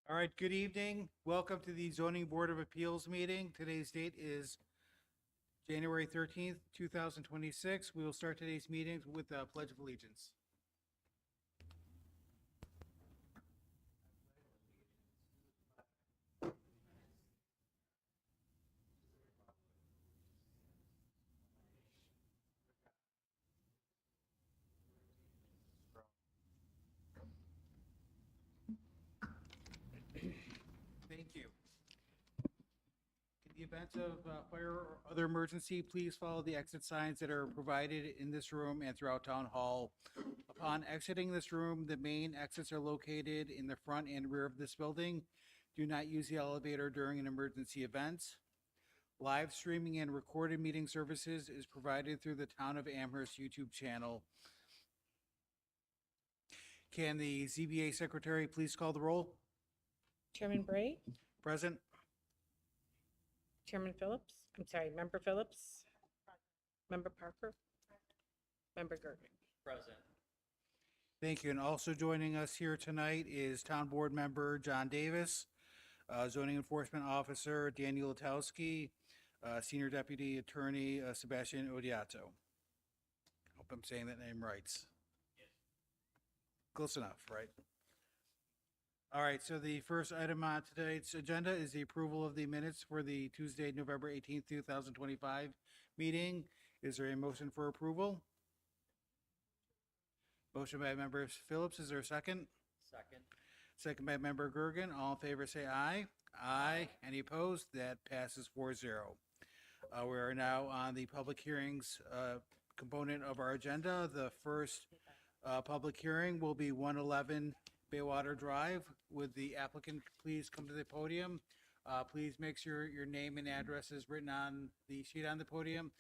All right, good evening. Welcome to the Zoning Board of Appeals meeting. Today's date is January 13th, 2026. We will start today's meeting with the Pledge of Allegiance. Thank you. In the event of fire or other emergency, please follow the exit signs that are provided in this room and throughout Town Hall. Upon exiting this room, the main exits are located in the front and rear of this building. Do not use the elevator during an emergency event. Live streaming and recorded meeting services is provided through the Town of Amherst YouTube channel. Can the ZBA secretary please call the roll? Chairman Bray, Present. Chairman Phillips, Member Phillips, Member Parker, Member Gergen. Present. Thank you. And also joining us here tonight is Town Board Member John Davis, Zoning Enforcement Officer Daniel Latowski, Senior Deputy Attorney Sebastian Odiato. Hope I'm saying that name right. Yes. Close enough, right? All right, so the first item on tonight's agenda is the approval of the minutes for the Tuesday, November 18th, 2025 meeting. Is there a motion for approval? Motion by Member Phillips. Is there a second? Second. Second by Member Gergen. All in favor say aye. Aye. Any opposed? That passes 4-0. We are now on the public hearings component of our agenda. The first public hearing will be 111 Baywater Drive. Would the applicant please come to the podium? Please make sure your name and address is written on the sheet on the podium.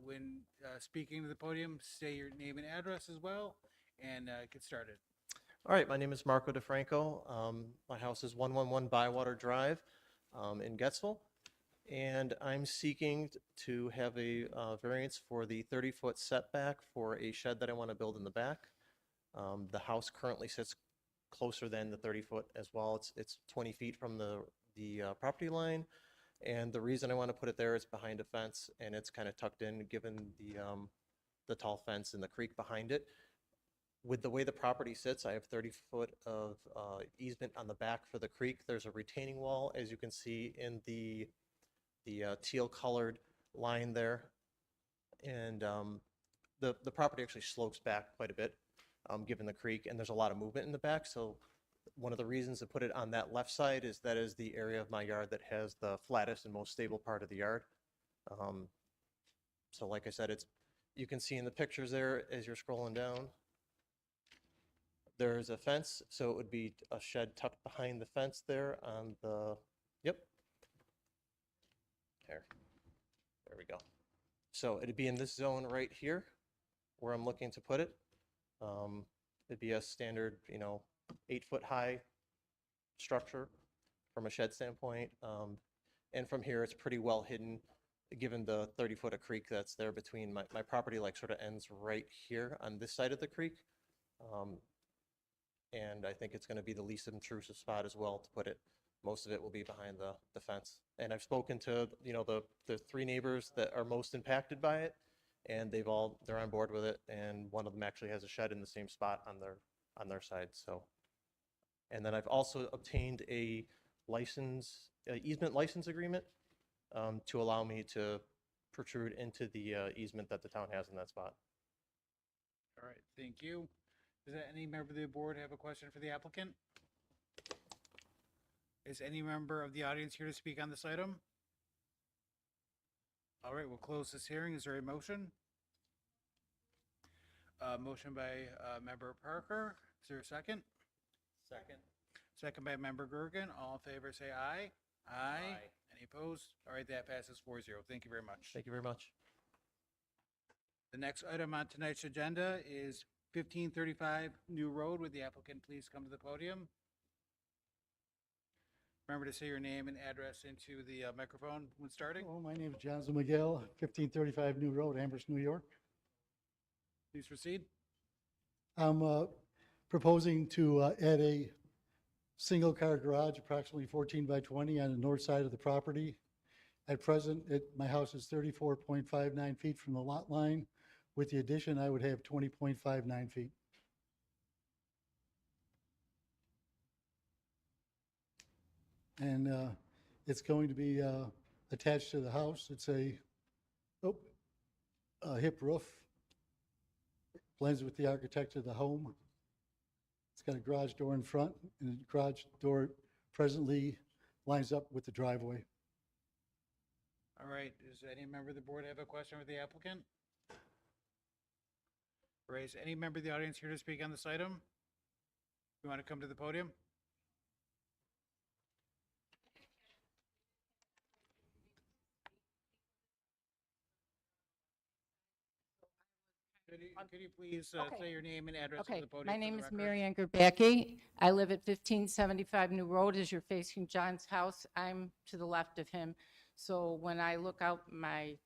When speaking to the podium, say your name and address as well, and get started. All right, my name is Marco DeFranco. My house is 111 Bywater Drive in Gettsville, and I'm seeking to have a variance for the 30-foot setback for a shed that I want to build in the back. The house currently sits closer than the 30-foot as well. It's 20 feet from the property line, and the reason I want to put it there is behind a fence, and it's kind of tucked in given the tall fence and the creek behind it. With the way the property sits, I have 30 foot of easement on the back for the creek. There's a retaining wall, as you can see in the teal colored line there. And the property actually slopes back quite a bit given the creek, and there's a lot of movement in the back. So one of the reasons to put it on that left side is that is the area of my yard that has the flattest and most stable part of the yard. So like I said, you can see in the pictures there as you're scrolling down, there's a fence, so it would be a shed tucked behind the fence there on the, yep. There we go. So it'd be in this zone right here where I'm looking to put it. It'd be a standard, 8-foot high structure from a shed standpoint. And from here, it's pretty well hidden given the 30-foot of creek that's there between my property, like sort of ends right here on this side of the creek. And I think it's going to be the least intrusive spot as well to put it. Most of it will be behind the fence. And I've spoken to, the 3 neighbors that are most impacted by it, and they're on board with it. And one of them actually has a shed in the same spot on their side. So, and then I've also obtained a easement license agreement to allow me to protrude into the easement that the town has in that spot. All right, thank you. Does any member of the board have a question for the applicant? Is any member of the audience here to speak on this item? All right, we'll close this hearing. Is there a motion? Motion by Member Parker. Is there a second? Second. Second by Member Gergen. All in favor say aye. Aye. Aye. Any opposed? All right, that passes 4-0. Thank you very much. Thank you very much. The next item on tonight's agenda is 1535 New Road. Would the applicant please come to the podium? Remember to say your name and address into the microphone when starting. Hello, my name is John Miguel, 1535 New Road, Amherst, New York. Please proceed. I'm proposing to add a single-car garage, approximately 14 by 20 on the north side of the property. At present, my house is 34.59 feet from the lot line. With the addition, I would have 20.59 feet. And it's going to be attached to the house. It's oh, a hip roof. Blends with the architecture of the home. It's got a garage door in front, and the garage door presently lines up with the driveway. All right, does any member of the board have a question for the applicant? Or is any member of the audience here to speak on this item? You want to come to the podium? Could you please Okay. say your name and address to Okay, the podium? my for name the is record? Mary Ann Gerbacki. I live at 1575 New Road. As you're facing John's house, I'm to the left of him. So when I look out my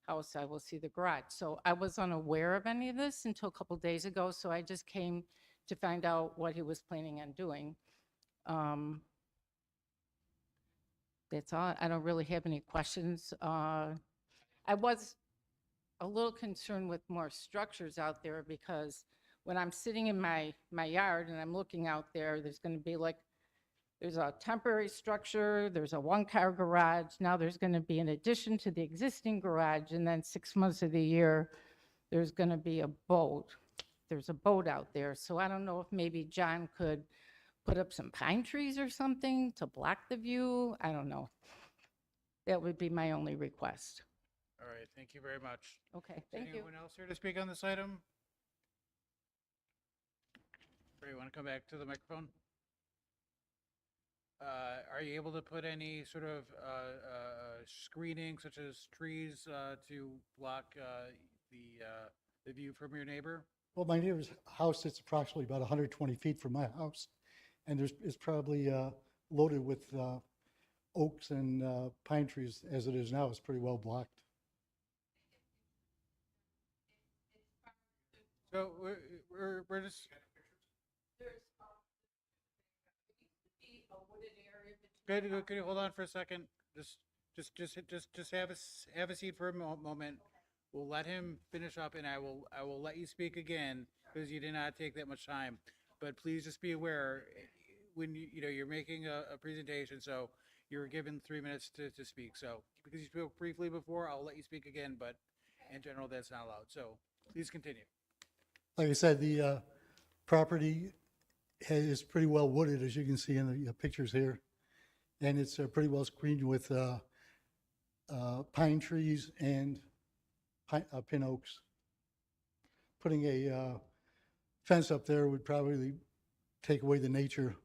house, I will see the garage. So I was unaware of any of this until a couple days ago, so I just came to find out what he was planning on doing. That's all. I don't really have any questions. I was a little concerned with more structures out there because when I'm sitting in my yard and I'm looking out there, there's going to be like, there's a temporary structure, there's a one-car garage, now there's going to be an addition to the existing garage, and then 6 months of the year, there's going to be a boat. There's a boat out there, so I don't know if maybe John could put up some pine trees or something to block the view. I don't know. That would be my only request. All right, thank you very much. Okay, Is thank you. anyone else here to speak on this item? Or you want to come back to the microphone? Are you able to put any sort of screening, such as trees, to block the view from your neighbor? Well, my neighbor's house sits approximately about 120 feet from my house, and it's probably loaded with oaks and pine trees. As it is now, it's pretty well blocked. So we're just, could you hold on for a second? Just have a seat for a moment. We'll let him finish up, and I will let you speak again because you did not take that much time. But please just be aware when you're making a presentation, so you're given 3 minutes to speak. So because you spoke briefly before, I'll let you speak again, but in general, that's not allowed. So please continue. Like I said, the property is pretty well wooded, as you can see in the pictures here. And it's pretty well screened with pine trees and pin oaks. Putting a fence up there would probably take away the nature.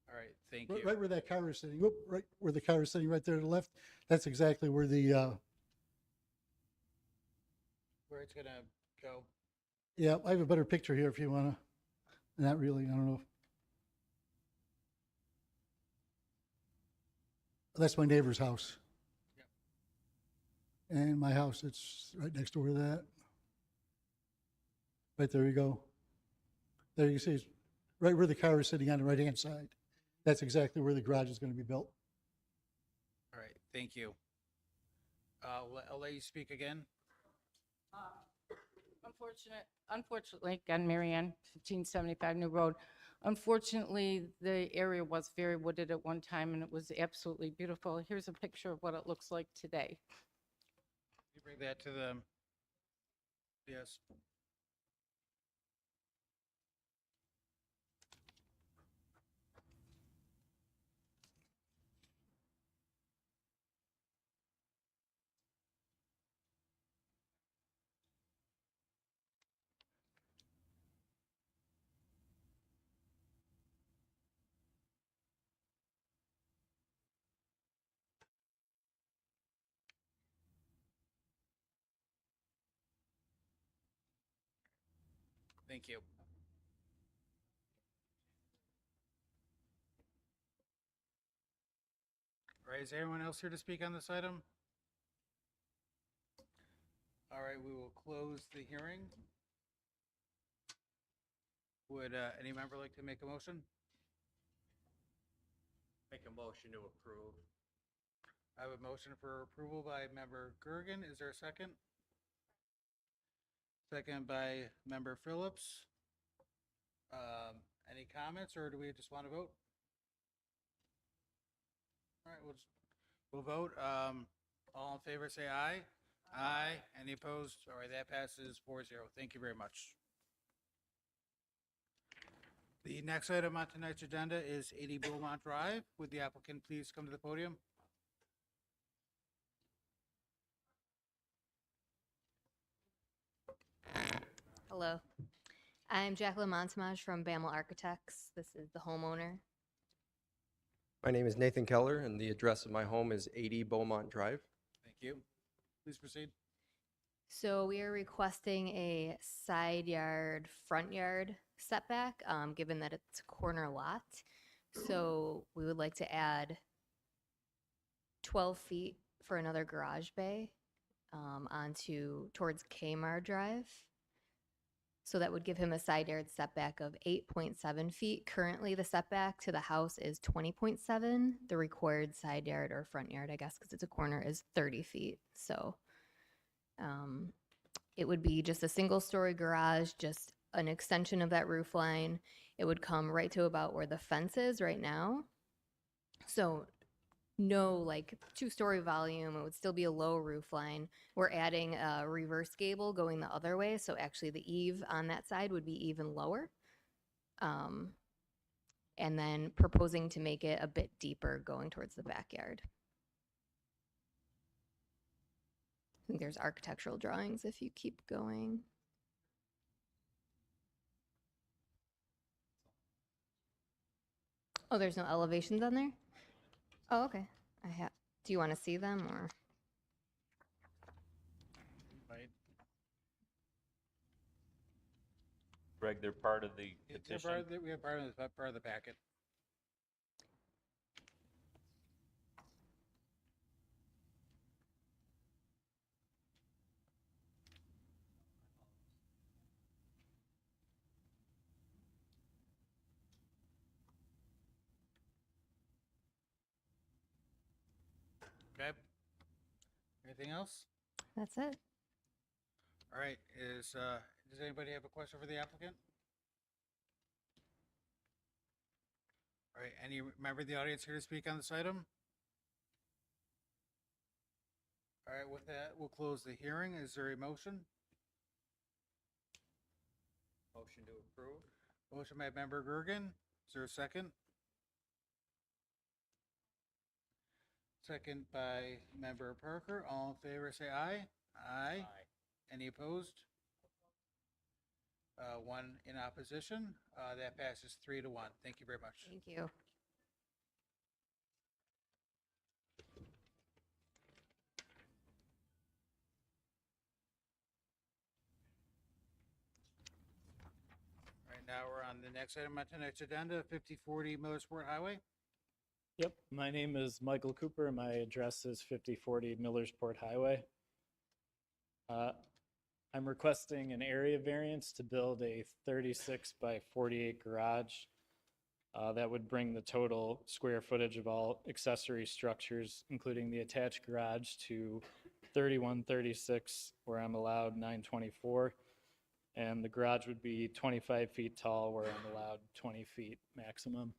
All right, thank you. Right where that car is sitting, right where the car is sitting right there to the left, that's exactly where Where it's gonna go. yeah, I have a better picture here if you want to. Not really, I don't know. That's my neighbor's house. Yep. And my house, it's right next door to that. Right there you go. There you can see, it's right where the car is sitting on the right-hand side. That's exactly where the garage is going to be built. All right, thank you. I'll let you speak again. Unfortunately, again, Mary Ann, 1575 New Road. Unfortunately, the area was very wooded at one time, and it was absolutely beautiful. Here's a picture of what it looks like today. You bring that to them. Yes. Thank you. All right, is anyone else here to speak on this item? All right, we will close the hearing. Would any member like to make a motion? Make a motion to approve. I have a motion for approval by member Gergen. Is there a second? Second by member Phillips. Any comments, or do we just want to vote? All right, we'll vote. All in favor, say aye. Aye. Any opposed? All right, that passes 4-0. Thank you very much. The next item on tonight's agenda is 80 Beaumont Drive. Would the applicant please come to the podium? Hello. I'm Jacqueline Montemage from Bammel Architects. This is the homeowner. My name is Nathan Keller, and the address of my home is 80 Beaumont Drive. Thank you. Please proceed. So we are requesting a side yard, front yard setback, given that it's a corner lot. So we would like to add 12 feet for another garage bay towards Kmart Drive. So that would give him a side yard setback of 8.7 feet. Currently, the setback to the house is 20.7. The required side yard or front yard, I guess, because it's a corner, is 30 feet. So it would be just a single-story garage, just an extension of that roof line. It would come right to about where the fence is right now. So no like two-story volume. It would still be a low roof line. We're adding a reverse gable going the other way, so actually the eave on that side would be even lower. And then proposing to make it a bit deeper going towards the backyard. I think there's architectural drawings if you keep going. Oh, there's no elevations on there? Oh, okay. Do you want to see them or? Right. Greg, they're part of the They're petition. we have part of the packet. Okay. Anything else? That's it. All right, does anybody have a question for the applicant? All right, any member of the audience here to speak on this item? All right, with that, we'll close the hearing. Is there a motion? Motion to approve. Motion by member Gergen. Is there a second? Second by member Parker. All in favor, say aye. Aye. Any opposed? One in opposition. That passes 3-1. Thank you very much. Thank you. All right, now we're on the next item on tonight's agenda, 5040 Millersport Highway. Yep, my name is Michael Cooper. My address is 5040 Millersport Highway. I'm requesting an area variance to build a 36 by 48 garage. That would bring the total square footage of all accessory structures, including the attached garage, to 3136, where I'm allowed 924. And the garage would be 25 feet tall, where I'm allowed 20 feet maximum.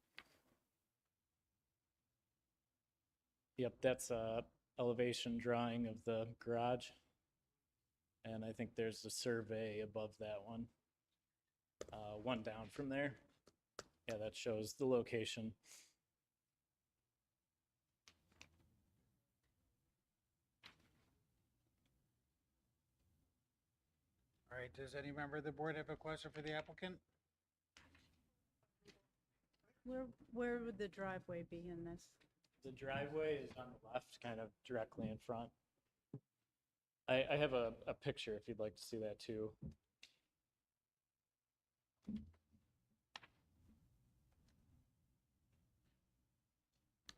Yep, that's a elevation drawing of the garage. And I think there's a survey above that one. One down from there. Yeah, that shows the location. All right, does any member of the board have a question for the applicant? Where would the driveway be in this? The driveway is on the left, kind of directly in front. I have a picture if you'd like to see that too.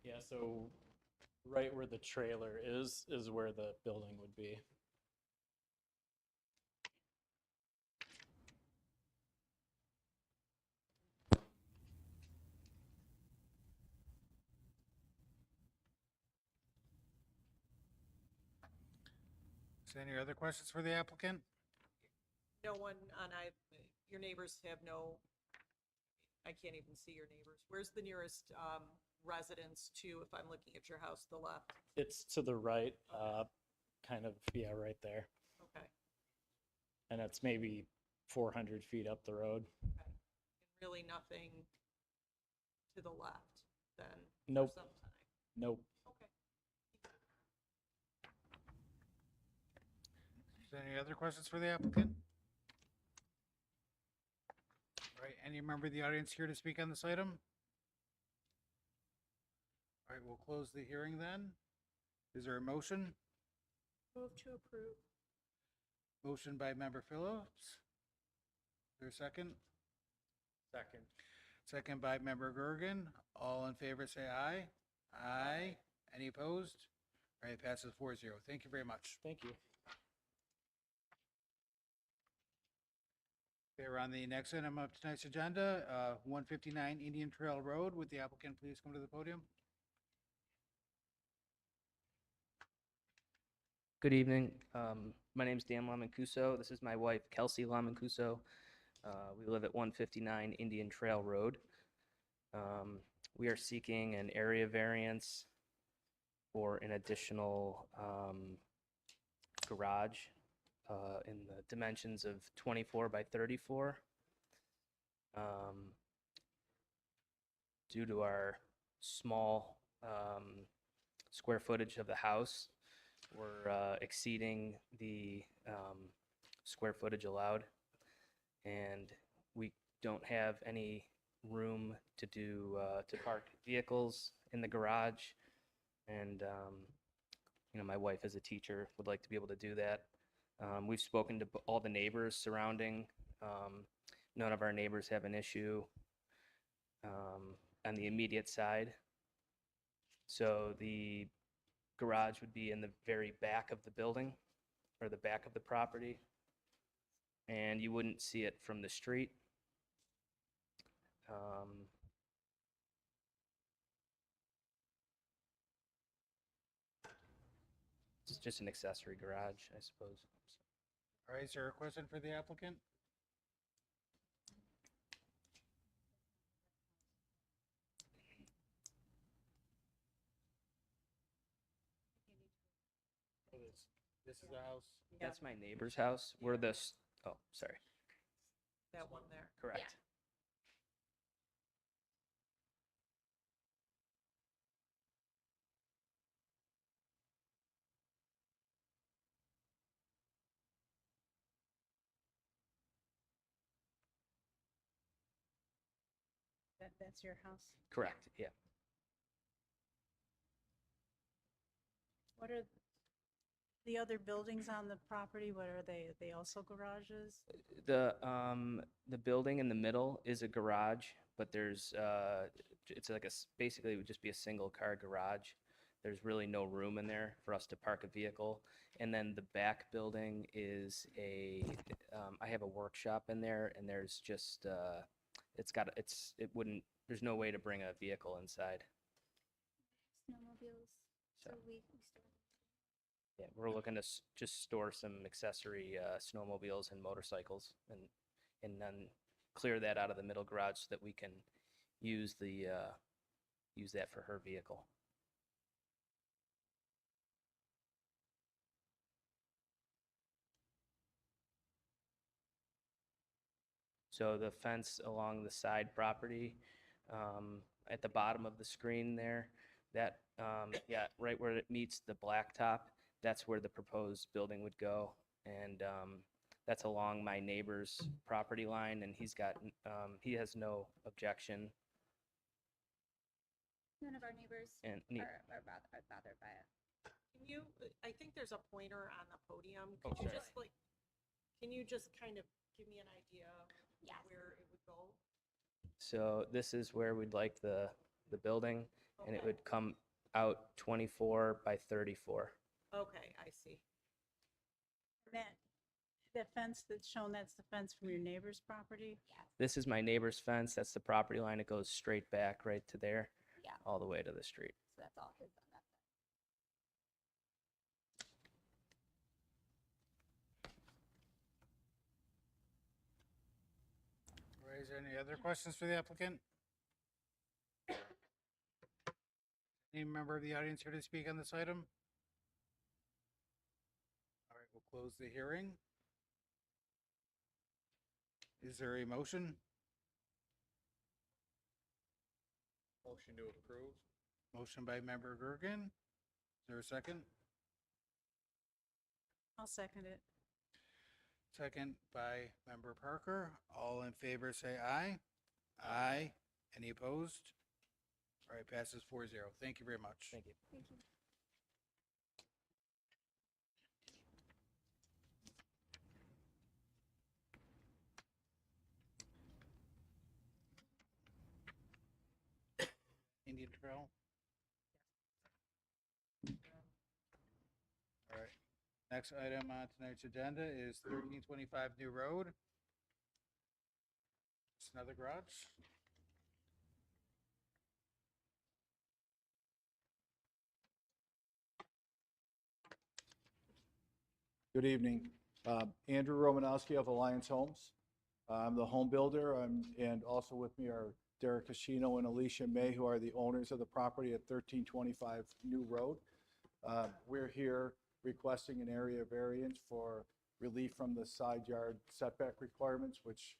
Yeah, so right where the trailer is where the building would be. Is there any other questions for the applicant? No one on your neighbors have no, I can't even see your neighbors. Where's the nearest residence to, if I'm looking at your house, the left? It's to the right, kind of, yeah, right there. Okay. And it's maybe 400 feet up the road. And really nothing to the left then? for Nope. some time? Nope. Okay. Is there any other questions for the applicant? All right, any member of the audience here to speak on this item? All right, we'll close the hearing then. Is there a motion? Move to approve. Motion by member Phillips. Is there a second? Second. Second by member Gergen. All in favor, say aye. Aye. Any opposed? All right, passes 4-0. Thank you very much. Thank you. Okay, we're on the next item of tonight's agenda, 159 Indian Trail Road. Would the applicant please come to the podium? Good evening. My name is Dan Lamancuso. This is my wife, Kelsey Lamancuso. We live at 159 Indian Trail Road. We are seeking an area variance for an additional garage in the dimensions of 24 by 34. Due to our small square footage of the house, we're exceeding the square footage allowed, and we don't have any room to do to park vehicles in the garage. And you know, my wife is a teacher, would like to be able to do that. We've spoken to all the neighbors surrounding. None of our neighbors have an issue on the immediate side. So the garage would be in the very back of the building, or the back of the property, and you wouldn't see it from the street. It's just an accessory garage, I suppose. All right, is there a question for the applicant? This is the house. That's my neighbor's house. We're this, oh, sorry, That one there. correct. That's your house? Correct, yeah. What are the other buildings on the property? What are they? Are they also garages? The building in the middle is a garage, but there's, it's like basically it would just be a single car garage. There's really no room in there for us to park a vehicle. And then the back building is I have a workshop in there, and there's just, there's no way to bring a vehicle inside. Snowmobiles. So, we yeah, we're looking to just store some accessory snowmobiles and motorcycles, and then clear that out of the middle garage so that we can use that for her vehicle. So the fence along the side property, at the bottom of the screen there, that, yeah, right where it meets the blacktop, that's where the proposed building would go. And that's along my neighbor's property line, and he has no objection. None of our neighbors And are bothered by it. Can you, I think there's a pointer on the podium. Oh, Could you sorry. just can you just kind of give me an idea Yes. where it would go? So this is where we'd like the building, and it Okay. would come out 24 by 34. Okay, I see. That fence that's shown, that's the fence from your neighbor's property? This is my neighbor's fence. That's the property line. It goes straight back right to there, Yeah. all the way to the street. So that's all his on that side. Any other questions for the applicant? Any member of the audience here to speak on this item? All right, we'll close the hearing. Is there a motion? Motion to approve. Motion by member Gergen. Is there a second? I'll second it. Second by member Parker. All in favor, say aye. Aye. Any opposed? All right, passes 4-0. Thank you very much. Thank you. Thank you. Indian Trail? All right. Next item on tonight's agenda is 1325 New Road. It's another garage. Good evening. Andrew Romanowski of Alliance Homes. I'm the home builder, and also with me are Derek Cascino and Alicia May, who are the owners of the property at 1325 New Road. We're here requesting an area variance for relief from the side yard setback requirements, which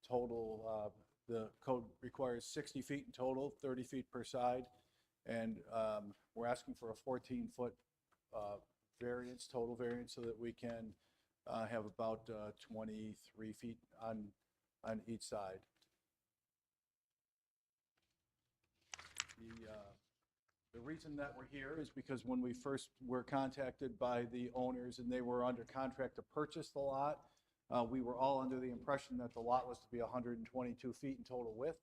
total, the code requires 60 feet in total, 30 feet per side. And we're asking for a 14-foot variance, total variance, so that we can have about 23 feet on each side. The reason that we're here is because when we first were contacted by the owners and they were under contract to purchase the lot, we were all under the impression that the lot was to be 122 feet in total width.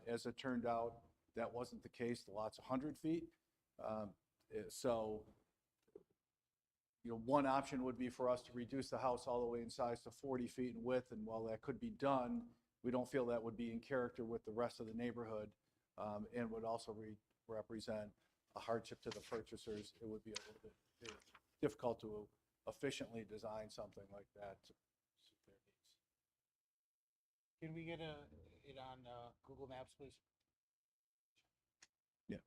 As it turned out, that wasn't the case. The lot's 100 feet. So, one option would be for us to reduce the house all the way in size to 40 feet in width. And while that could be done, we don't feel that would be in character with the rest of the neighborhood, and would also represent a hardship to the purchasers. It would be a little bit difficult to efficiently design something like that to suit their needs. Can we get it on Google Maps, please? Yeah.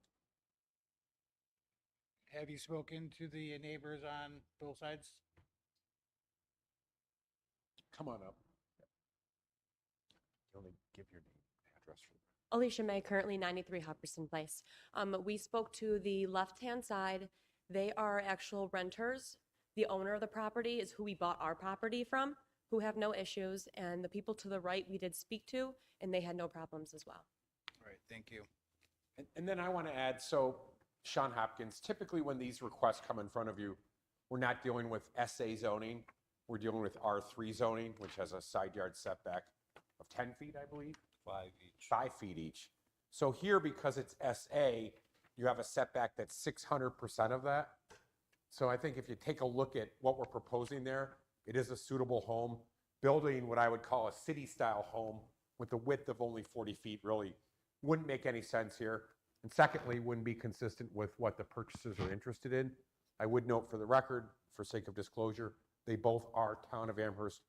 Have you spoken to the neighbors on both sides? Come on up. You only give your name, address for Alicia May, currently 93 Hopperson Place. We spoke to the left-hand side. They are actual renters. The owner of the property is who we bought our property from, who have no issues. And the people to the right we did speak to, and they had no problems as well. All right, thank you. And then I want to add, so Sean Hopkins, typically when these requests come in front of you, we're not dealing with SA zoning. We're dealing with R3 zoning, which has a side yard setback of 10 feet, I believe. 5 each. 5 feet each. So here, because it's SA, you have a setback that's 600% of that. So I think if you take a look at what we're proposing there, it is a suitable home. Building what I would call a city-style home with a width of only 40 feet really wouldn't make any sense here. And secondly, wouldn't be consistent with what the purchasers are interested in. I would note for the record, for sake of disclosure, they both are town of Amherst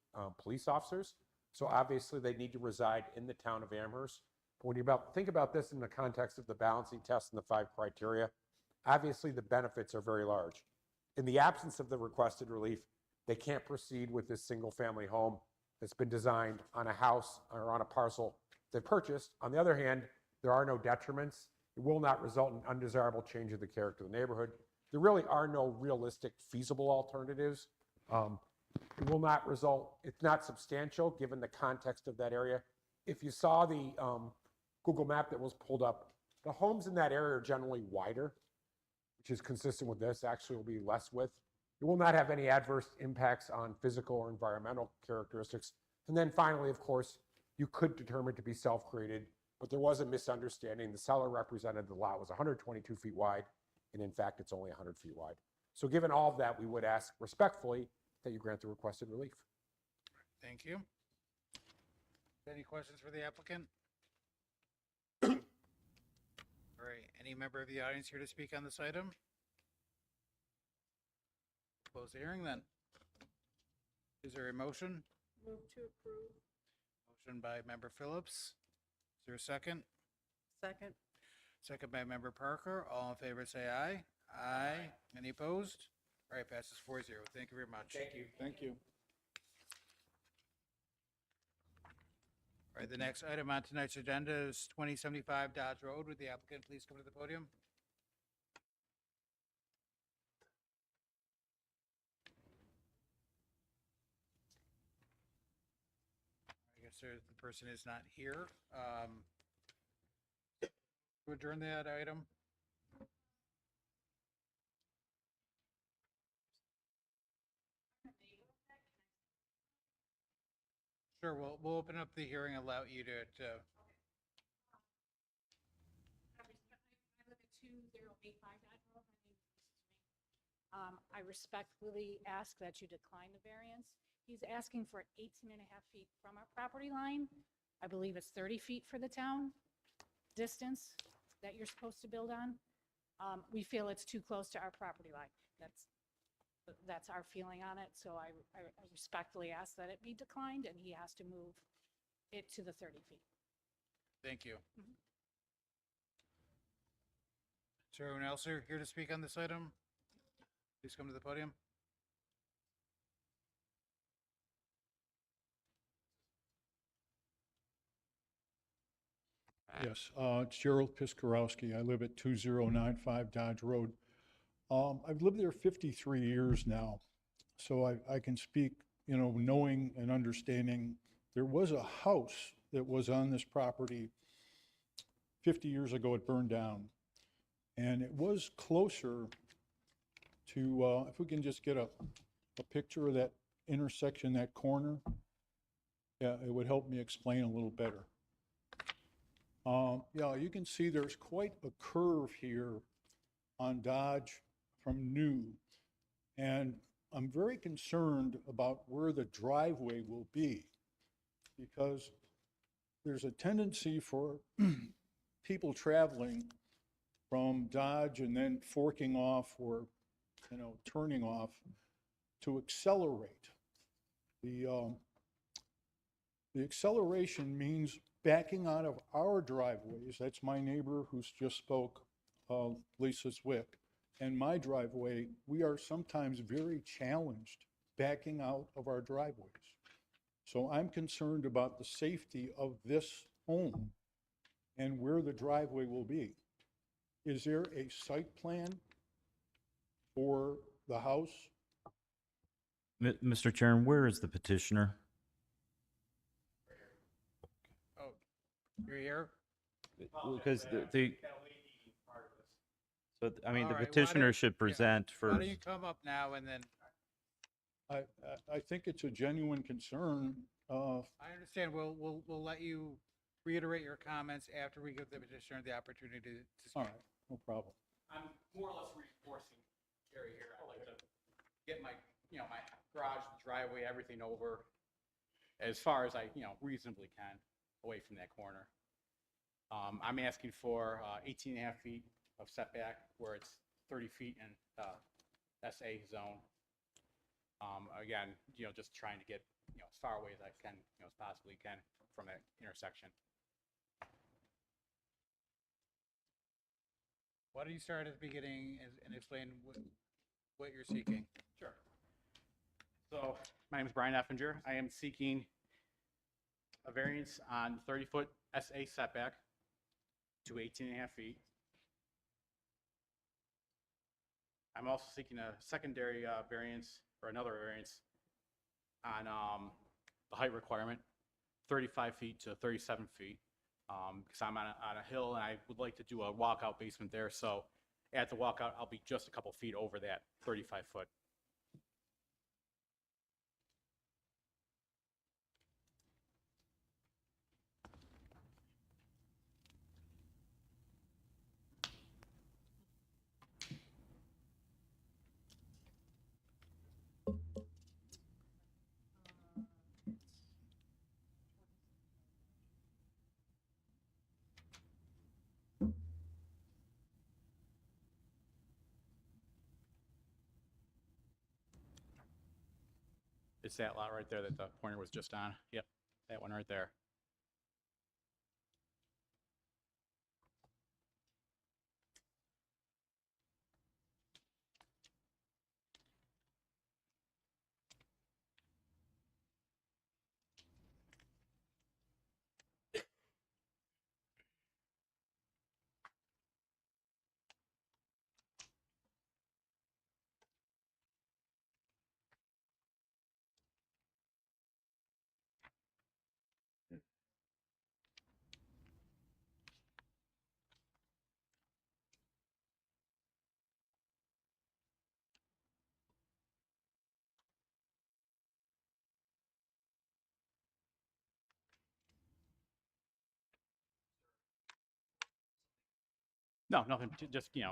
police officers. So obviously they need to reside in the town of Amherst. But when you think about this in the context of the balancing test and the 5 criteria, obviously the benefits are very large. In the absence of the requested relief, they can't proceed with this single family home that's been designed on a house or on a parcel they purchased. On the other hand, there are no detriments. It will not result in undesirable change of the character of the neighborhood. There really are no realistic feasible alternatives. It will not result, it's not substantial given the context of that area. If you saw the Google map that was pulled up, the homes in that area are generally wider, which is consistent with this, actually will be less width. It will not have any adverse impacts on physical or environmental characteristics. And then finally, of course, you could determine it to be self-created, but there was a misunderstanding. The seller represented the lot was 122 feet wide, and in fact, it's only 100 feet wide. So given all of that, we would ask respectfully that you grant the requested relief. Thank you. Any questions for the applicant? All right, any member of the audience here to speak on this item? Close the hearing then. Is there a motion? Move to approve. Motion by Member Phillips. Is there a second? Second. Second by Member Parker. All in favor, say aye. Aye. Any opposed? All right, passes 4-0. Thank you very much. Thank you. Thank you. All right, the next item on tonight's agenda is 2075 Dodge Road. Would the applicant please come to the podium? I guess the person is not here. To adjourn that item? Sure, we'll open up the hearing, allow you to, I live at 2085 Dodge Road. My name is Mrs. Wayne. I respectfully ask that you decline the variance. He's asking for 18.5 feet from our property line. I believe it's 30 feet for the town distance that you're supposed to build on. We feel it's too close to our property line. That's our feeling on it, so I respectfully ask that it be declined, and he has to move it to the 30 feet. thank you. Is there anyone else here to speak on this item? Please come to the podium. Yes, it's Gerald Piskarowski. I live at 2095 Dodge Road. I've lived there 53 years now, so I can speak, knowing and understanding. There was a house that was on this property 50 years ago. It burned down, and it was closer to, if we can just get a picture of that intersection, that corner, yeah, it would help me explain a little better. Yeah, you can see there's quite a curve here on Dodge from New. And I'm very concerned about where the driveway will be, because there's a tendency for people traveling from Dodge and then forking off or, turning off to accelerate. The acceleration means backing out of our driveways. That's my neighbor who's just spoke, Lisa Zwick, and my driveway. We are sometimes very challenged backing out of our driveways. So I'm concerned about the safety of this home and where the driveway will be. Is there a site plan for the house? Mr. Chairman, where is the petitioner? Oh, you're here? Because so, I mean, All the right, why petitioner don't- should yeah. present Why first. don't you come up now and then, I think it's a genuine concern. I understand, we'll let you reiterate your comments after we give the petitioner the opportunity to speak. All right, no problem. I'm more or less reinforcing Gary here. I'd like to get my, my garage, driveway, everything over as far as I, reasonably can away from that corner. I'm asking for 18.5 feet of setback where it's 30 feet in SA zone. Again, just trying to get, as far away as I can, as possibly can from that intersection. Why don't you start at the beginning and explain what you're seeking? Sure. So my name is Brian Effinger. I am seeking a variance on 30-foot SA setback to 18.5 feet. I'm also seeking a secondary variance, or another variance, on the height requirement, 35 feet to 37 feet, because I'm on a hill and I would like to do a walkout basement there. So at the walkout, I'll be just a couple feet over that 35 foot. It's that lot right there that the pointer was just on. Yep, that one right there. No, nothing, just, Do you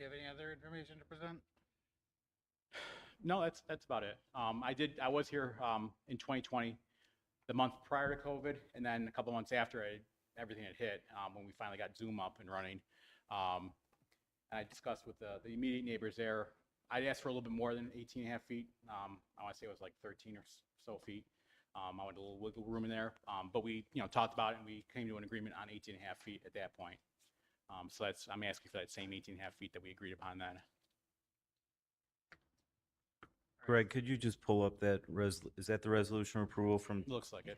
have any other information to present? no, that's about it. I was here in 2020, the month prior to COVID, and then a couple months after everything had hit, when we finally got Zoom up and running. And I discussed with the immediate neighbors there. I'd asked for a little bit more than 18 and a half feet. I want to say it was like 13 or so feet. I wanted a little wiggle room in there, but we, talked about it and we came to an agreement on 18 and a half feet at that point. So I'm asking for that same 18 and a half feet that we agreed upon then. Greg, could you just pull up that is that the resolution approval from? Looks like it.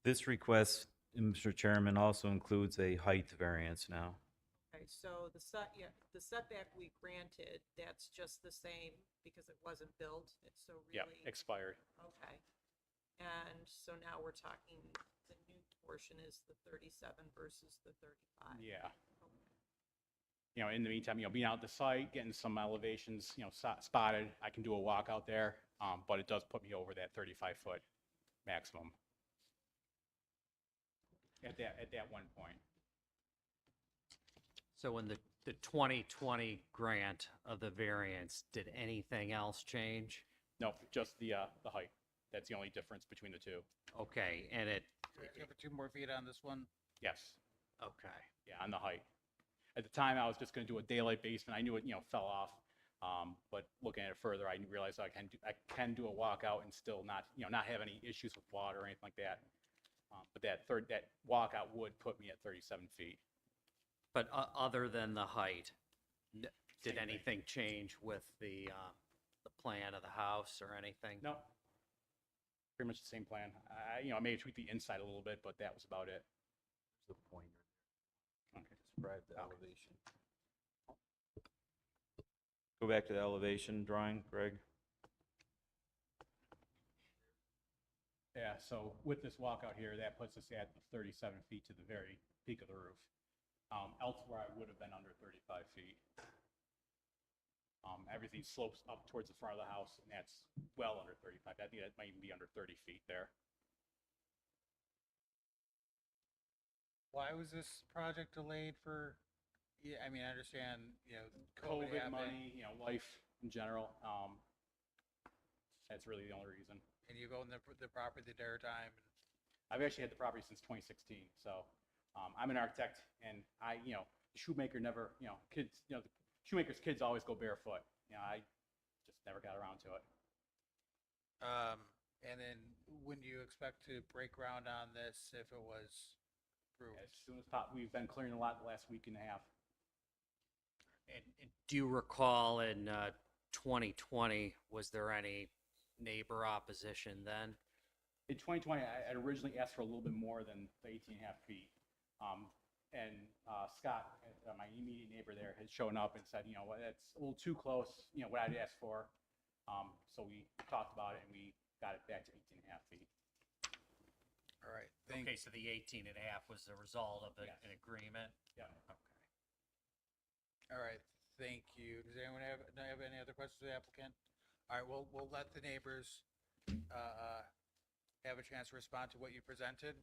This request, Mr. Chairman, also includes a height variance now. Okay, so the setback we granted, that's just the same because it wasn't built, it's so Yeah, really. expired. Okay. And so now we're talking, the new portion is the 37 versus the 35. Yeah. In the meantime, being out at the site, getting some elevations, spotted, I can do a walk out there, but it does put me over that 35-foot maximum at that one point. So in the 2020 grant of the variance, did anything else change? No, just the height. That's the only difference between the two. Okay, and it, You have 2 more feet on this one? Yes. okay. Yeah, on the height. At the time, I was just going to do a daylight basement. I knew it, fell off. But looking at it further, I realized I can do a walkout and still not have any issues with water or anything like that. But that walkout would put me at 37 feet. But other than the height, did Same thing. anything change with the plan of the house or anything? No. Pretty much the same plan. I may tweak the inside a little bit, but that was about it. The pointer. Okay. Describe the elevation. Go back to the elevation drawing, Greg. Yeah, so with this walkout here, that puts us at 37 feet to the very peak of the roof. Elsewhere, I would have been under 35 feet. Everything slopes up towards the front of the house, and that's well under 35. I think that might even be under 30 feet there. Why was this project delayed for, I mean, I understand, COVID COVID happened. money, life in general. That's really the only reason. And you own the property the entire time. I've actually had the property since 2016, so I'm an architect, and the shoemaker never, kids, the shoemaker's kids always go barefoot. I just never got around to it. And then when do you expect to break ground on this if it was approved? As soon as possible. We've been clearing a lot the last week and a half. And do you recall in 2020, was there any neighbor opposition then? In 2020, I had originally asked for a little bit more than the 18 and a half feet. And Scott, my immediate neighbor there, had shown up and said, that's a little too close, what I'd asked for. So we talked about it and we got it back to 18 and a half feet. All right. Okay, so the 18 and a half was the result of Yes. an agreement? Yeah. Okay. All right, thank you. Does anyone have any other questions of the applicant? All right, we'll let the neighbors have a chance to respond to what you presented.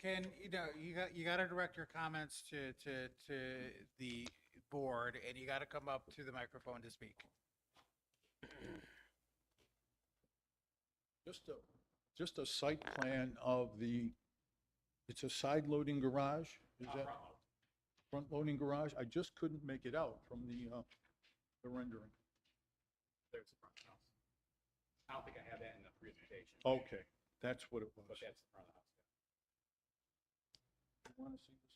Can, you got to direct your comments to the board, and you got to come up to the microphone to speak. Just a site plan of it's a side loading garage? Is that front loading garage? I just couldn't make it out from the rendering. There's the front of the house. I don't think I have that in the presentation. Okay, that's what it was. But that's the front of the house. You want to see this?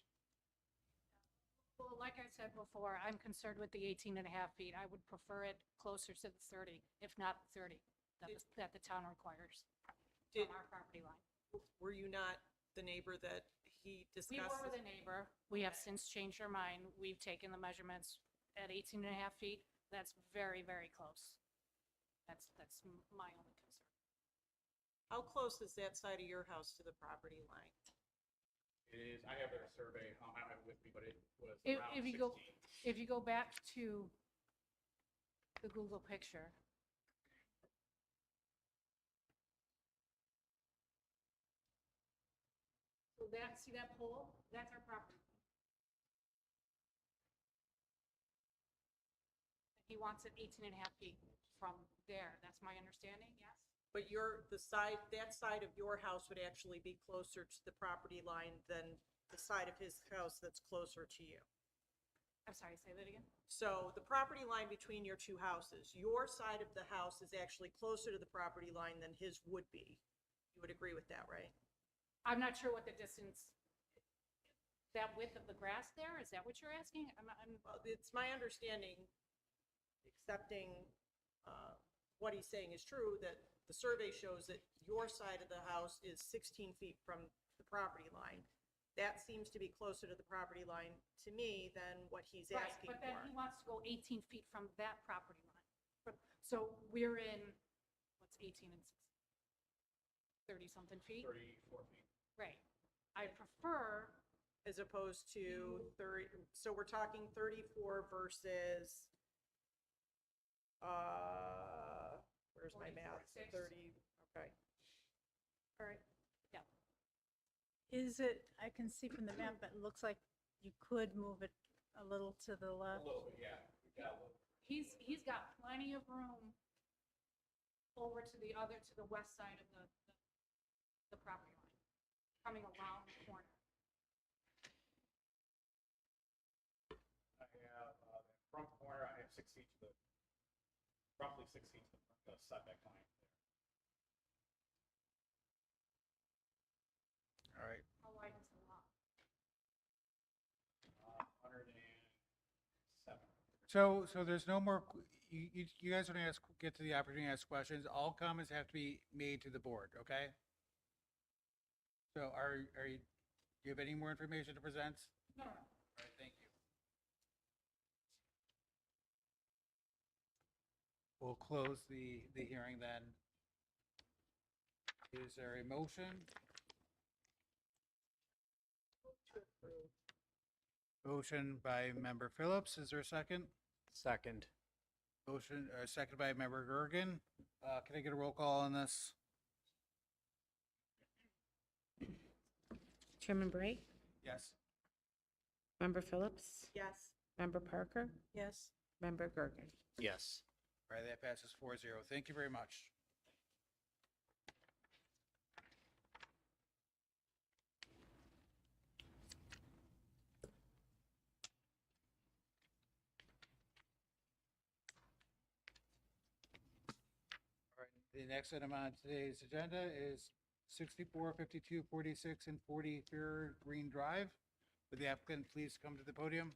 Well, like I said before, I'm concerned with the 18 and a half feet. I would prefer it closer to the 30, if not 30, that the town requires from our property line. Were you not the neighbor that he discussed? We were the neighbor. We have since changed our mind. We've taken the measurements at 18 and a half feet. That's very, very close. That's my only concern. How close is that side of your house to the property line? It is, I have their survey, I don't have it with me, but it was If, around if you 16. go, if you go back to the Google picture. So that, see that pole? That's our property. He wants it 18 and a half feet from there. That's my understanding, yes? But that side of your house would actually be closer to the property line than the side of his house that's closer to you. I'm sorry, say that again? So the property line between your two houses, your side of the house is actually closer to the property line than his would be. You would agree with that, right? I'm not sure what the distance, that width of the grass there, is that what you're asking? Well, it's my understanding, accepting what he's saying is true, that the survey shows that your side of the house is 16 feet from the property line. That seems to be closer to the property line to me than what he's Right, asking but then for. he wants to go 18 feet from that property line. So we're in, what's 18 and 30-something feet? 34 feet. Right. I prefer, As opposed to 30, so we're talking 34 versus, where's my 40, math? 46. 30, okay. all right, yeah. Is it, I can see from the map, but it looks like you could move it a little to the A left. little bit, yeah. We've got a little. He's got plenty of room over to the west side of the property line, coming around the corner. I have the front corner, I have 6 feet to roughly 6 feet to the setback line. All right. How wide is the lot? 107. So there's no more, you guys want to get to the opportunity to ask questions. All comments have to be made to the board, okay? So do you have any more information to present? No, no. All right, thank you. We'll close the hearing then. Is there a motion? Motion by member Phillips. Is there a second? Second. Motion, second by member Gergen. Can I get a roll call on this? Chairman Bray? Yes. Member Phillips? Yes. Member Parker? Yes. Member Gergen? Yes. All right, that passes 4-0. Thank you very much. All right, the next item on today's agenda is 64, 52, 46, and 40 Fair Green Drive. Would the applicant please come to the podium?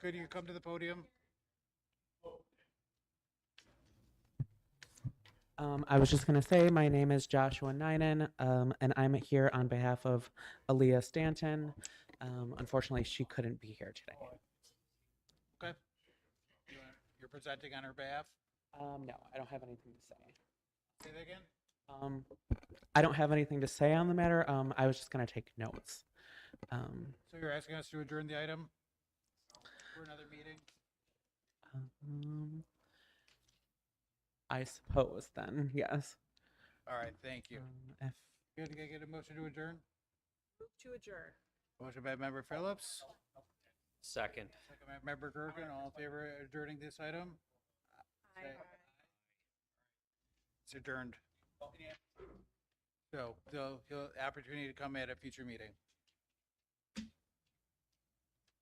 Could you come to the podium? I was just going to say, my name is Joshua Ninen, and I'm here on behalf of Aaliyah Stanton. Unfortunately, she couldn't be here today. Okay. You're presenting on her behalf? No, I don't have anything to say. Say that again? I don't have anything to say on the matter. I was just going to take notes. So you're asking us to adjourn the item for another meeting? I suppose then, yes. All right, thank you. If Good, can I get a motion to adjourn? Move to adjourn. Motion by member Phillips, Second. second by member Gergen. All in favor of adjourning this item? Say It's adjourned. So he'll opportunity to come at a future meeting.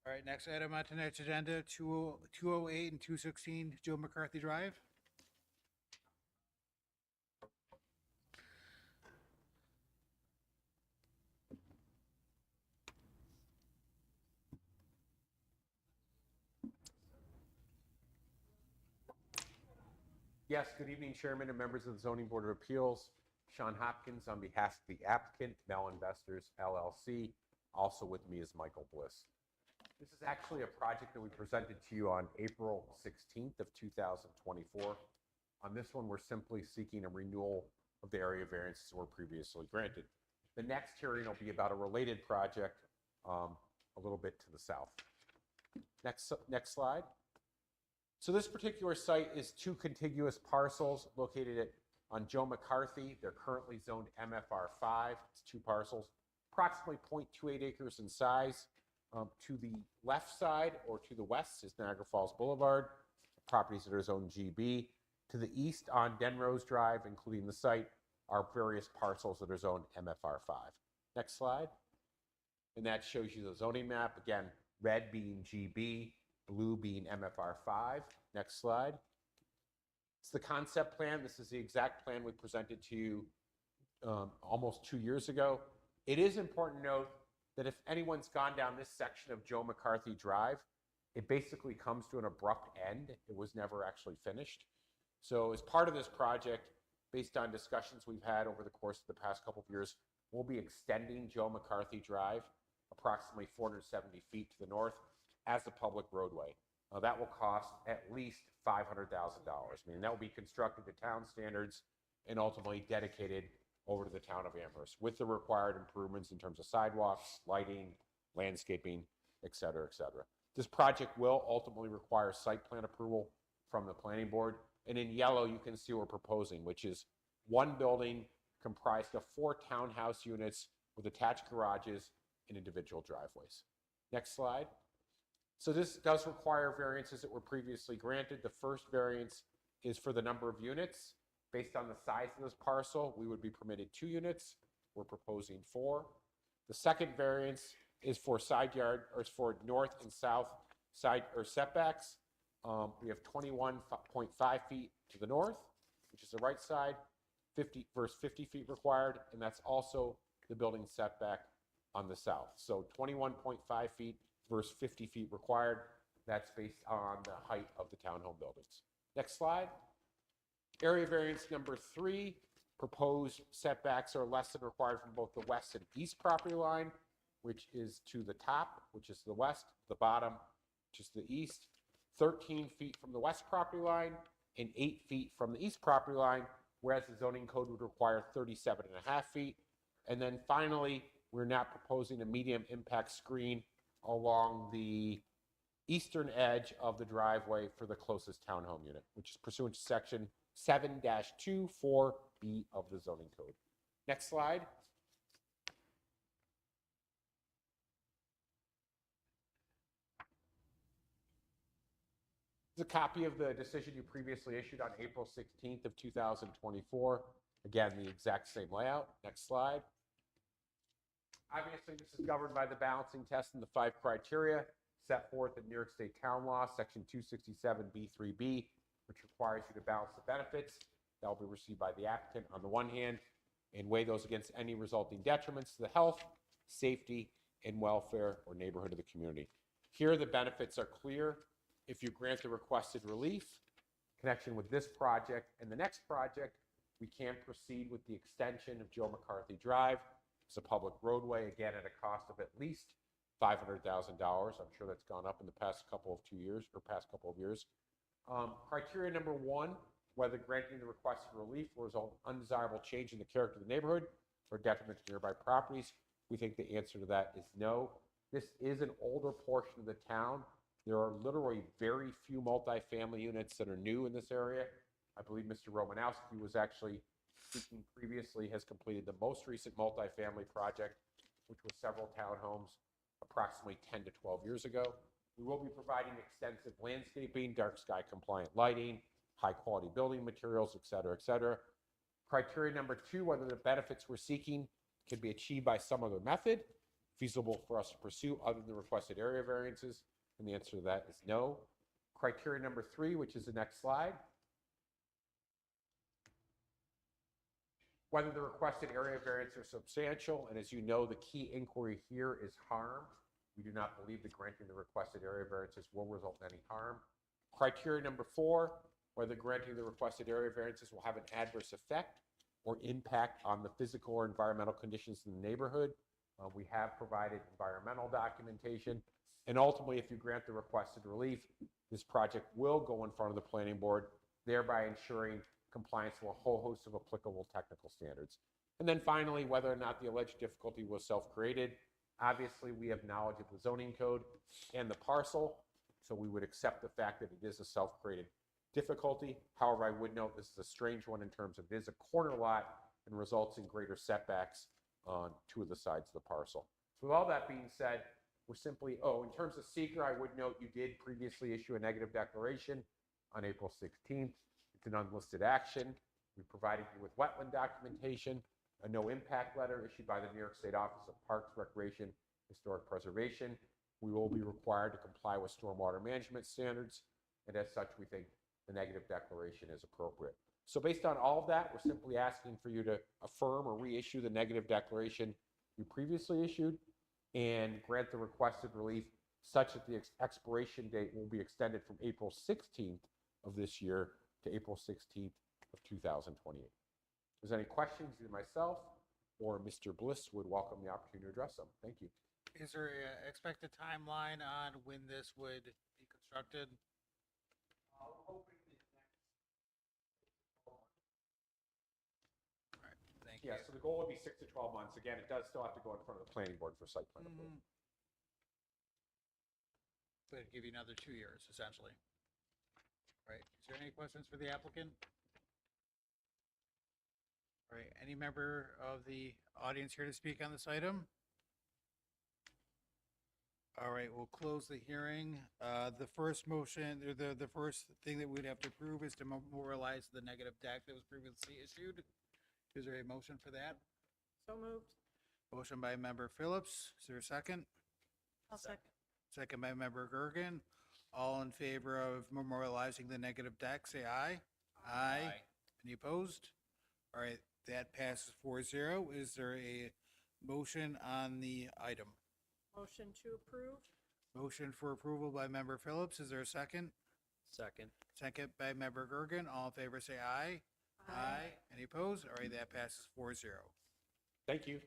All right, next item on tonight's agenda, 208 and 216 Joe McCarthy Drive. Yes, good evening, Chairman and members of the Zoning Board of Appeals. Sean Hopkins on behalf of the applicant, Mel Investors LLC. Also with me is Michael Bliss. This is actually a project that we presented to you on April 16th of 2024. On this one, we're simply seeking a renewal of the area variances that were previously granted. The next hearing will be about a related project a little bit to the south. Next slide. So this particular site is two contiguous parcels located on Joe McCarthy. They're currently zoned MFR5. It's two parcels, approximately 0.28 acres in size. To the left side or to the west is Niagara Falls Boulevard, properties that are zoned GB. To the east on Denrose Drive, including the site, are various parcels that are zoned MFR5. Next slide. And that shows you the zoning map. Again, red being GB, blue being MFR5. Next slide. It's the concept plan. This is the exact plan we presented to you almost 2 years ago. It is important to note that if anyone's gone down this section of Joe McCarthy Drive, it basically comes to an abrupt end. It was never actually finished. So as part of this project, based on discussions we've had over the course of the past couple of years, we'll be extending Joe McCarthy Drive approximately 470 feet to the north as a public roadway. That will cost at least $500,000. I mean, that will be constructed to town standards and ultimately dedicated over to the town of Amherst with the required improvements in terms of sidewalks, lighting, landscaping, et cetera, et cetera. This project will ultimately require site plan approval from the planning board. And in yellow, you can see what we're proposing, which is one building comprised of 4 townhouse units with attached garages and individual driveways. Next slide. So this does require variances that were previously granted. The first variance is for the number of units. Based on the size of this parcel, we would be permitted 2 units. We're proposing 4. The second variance is for side yard, or is for north and south side or setbacks. We have 21.5 feet to the north, which is the right side, 50 versus 50 feet required, and that's also the building setback on the south. So 21.5 feet versus 50 feet required. That's based on the height of the townhome buildings. Next slide. Area variance number 3, proposed setbacks are less than required from both the west and east property line, which is to the top, which is the west, the bottom, which is the east, 13 feet from the west property line, and 8 feet from the east property line, whereas the zoning code would require 37.5 feet. And then finally, we're not proposing a medium impact screen along the eastern edge of the driveway for the closest townhome unit, which is pursuant to section 7-24B of the zoning code. Next slide. This is a copy of the decision you previously issued on April 16th of 2024. Again, the exact same layout. Next slide. Obviously, this is governed by the balancing test and the 5 criteria set forth in New York State Town Law, Section 267B3B, which requires you to balance the benefits that will be received by the applicant on the one hand and weigh those against any resulting detriments to the health, safety, and welfare or neighborhood of the community. Here, the benefits are clear. If you grant the requested relief, connection with this project and the next project, we can proceed with the extension of Joe McCarthy Drive. It's a public roadway, again, at a cost of at least $500,000. I'm sure that's gone up in the past couple of years. Criteria number 1, whether granting the requested relief will result in undesirable change in the character of the neighborhood or detriment to nearby properties. We think the answer to that is no. This is an older portion of the town. There are literally very few multifamily units that are new in this area. I believe Mr. Romanowski was actually speaking previously, has completed the most recent multifamily project, which was several townhomes approximately 10 to 12 years ago. We will be providing extensive landscaping, dark sky compliant lighting, high quality building materials, et cetera, et cetera. Criteria number 2, whether the benefits we're seeking can be achieved by some other method feasible for us to pursue other than the requested area variances. And the answer to that is no. Criteria number 3, which is the next slide. Whether the requested area variants are substantial, and as you know, the key inquiry here is harm. We do not believe that granting the requested area variances will result in any harm. Criteria number 4, whether granting the requested area variances will have an adverse effect or impact on the physical or environmental conditions in the neighborhood. We have provided environmental documentation, and ultimately, if you grant the requested relief, this project will go in front of the planning board, thereby ensuring compliance with a whole host of applicable technical standards. And then finally, whether or not the alleged difficulty was self-created. Obviously, we have knowledge of the zoning code and the parcel, so we would accept the fact that it is a self-created difficulty. However, I would note this is a strange one in terms of it is a corner lot and results in greater setbacks on two of the sides of the parcel. So with all that being said, we're simply, in terms of seeker, I would note you did previously issue a negative declaration on April 16th. It's an unlisted action. We provided you with wetland documentation, a no impact letter issued by the New York State Office of Parks, Recreation, Historic Preservation. We will be required to comply with stormwater management standards, and as such, we think the negative declaration is appropriate. So based on all of that, we're simply asking for you to affirm or reissue the negative declaration you previously issued and grant the requested relief such that the expiration date will be extended from April 16th of this year to April 16th of 2028. If there's any questions, either myself or Mr. Bliss would welcome the opportunity to address them. Thank you. Is there an expected timeline on when this would be constructed? Thank you. Yeah, so the goal would be 6 to 12 months. Again, it does still have to go in front of the planning board for site plan approval. But it'd give you another 2 years, essentially. Right. Is there any questions for the applicant? All right. Any member of the audience here to speak on this item? All right, we'll close the hearing. The first motion, or the first thing that we'd have to approve is to memorialize the negative deck that was previously issued. Is there a motion for that? So moved. Motion by member Phillips. Is there a second? I'll second. Second by member Gergen. All in favor of memorializing the negative deck, say aye. Aye. Any opposed? All right, that passes 4-0. Is there a motion on the item? Motion to approve. Motion for approval by member Phillips. Is there a second? Second. Second by member Gergen. All in favor, say aye. Aye. Any opposed? All right, that passes 4-0. Thank you.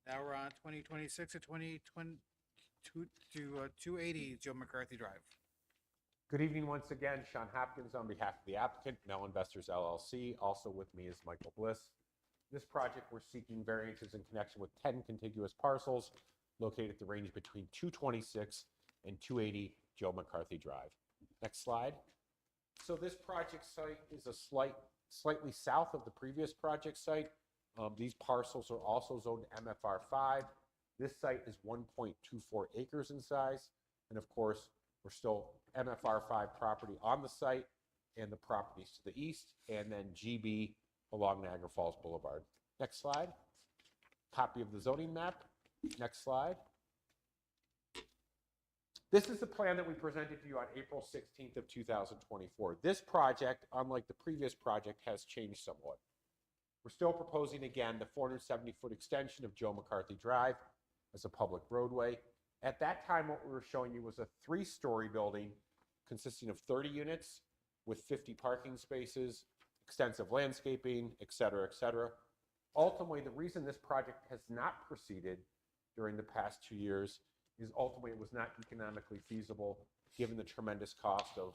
Now we're on 2026 to 280 Joe McCarthy Drive. Good evening once again. Sean Hopkins on behalf of the applicant, Mel Investors LLC. Also with me is Michael Bliss. This project, we're seeking variances in connection with 10 contiguous parcels located at the range between 226 and 280 Joe McCarthy Drive. Next slide. So this project site is a slightly south of the previous project site. These parcels are also zoned MFR5. This site is 1.24 acres in size. And of course, we're still MFR5 property on the site and the properties to the east, and then GB along Niagara Falls Boulevard. Next slide. Copy of the zoning map. Next slide. This is the plan that we presented to you on April 16th of 2024. This project, unlike the previous project, has changed somewhat. We're still proposing, again, the 470-foot extension of Joe McCarthy Drive as a public roadway. At that time, what we were showing you was a 3-story building consisting of 30 units with 50 parking spaces, extensive landscaping, et cetera, et cetera. Ultimately, the reason this project has not proceeded during the past 2 years is ultimately it was not economically feasible given the tremendous cost of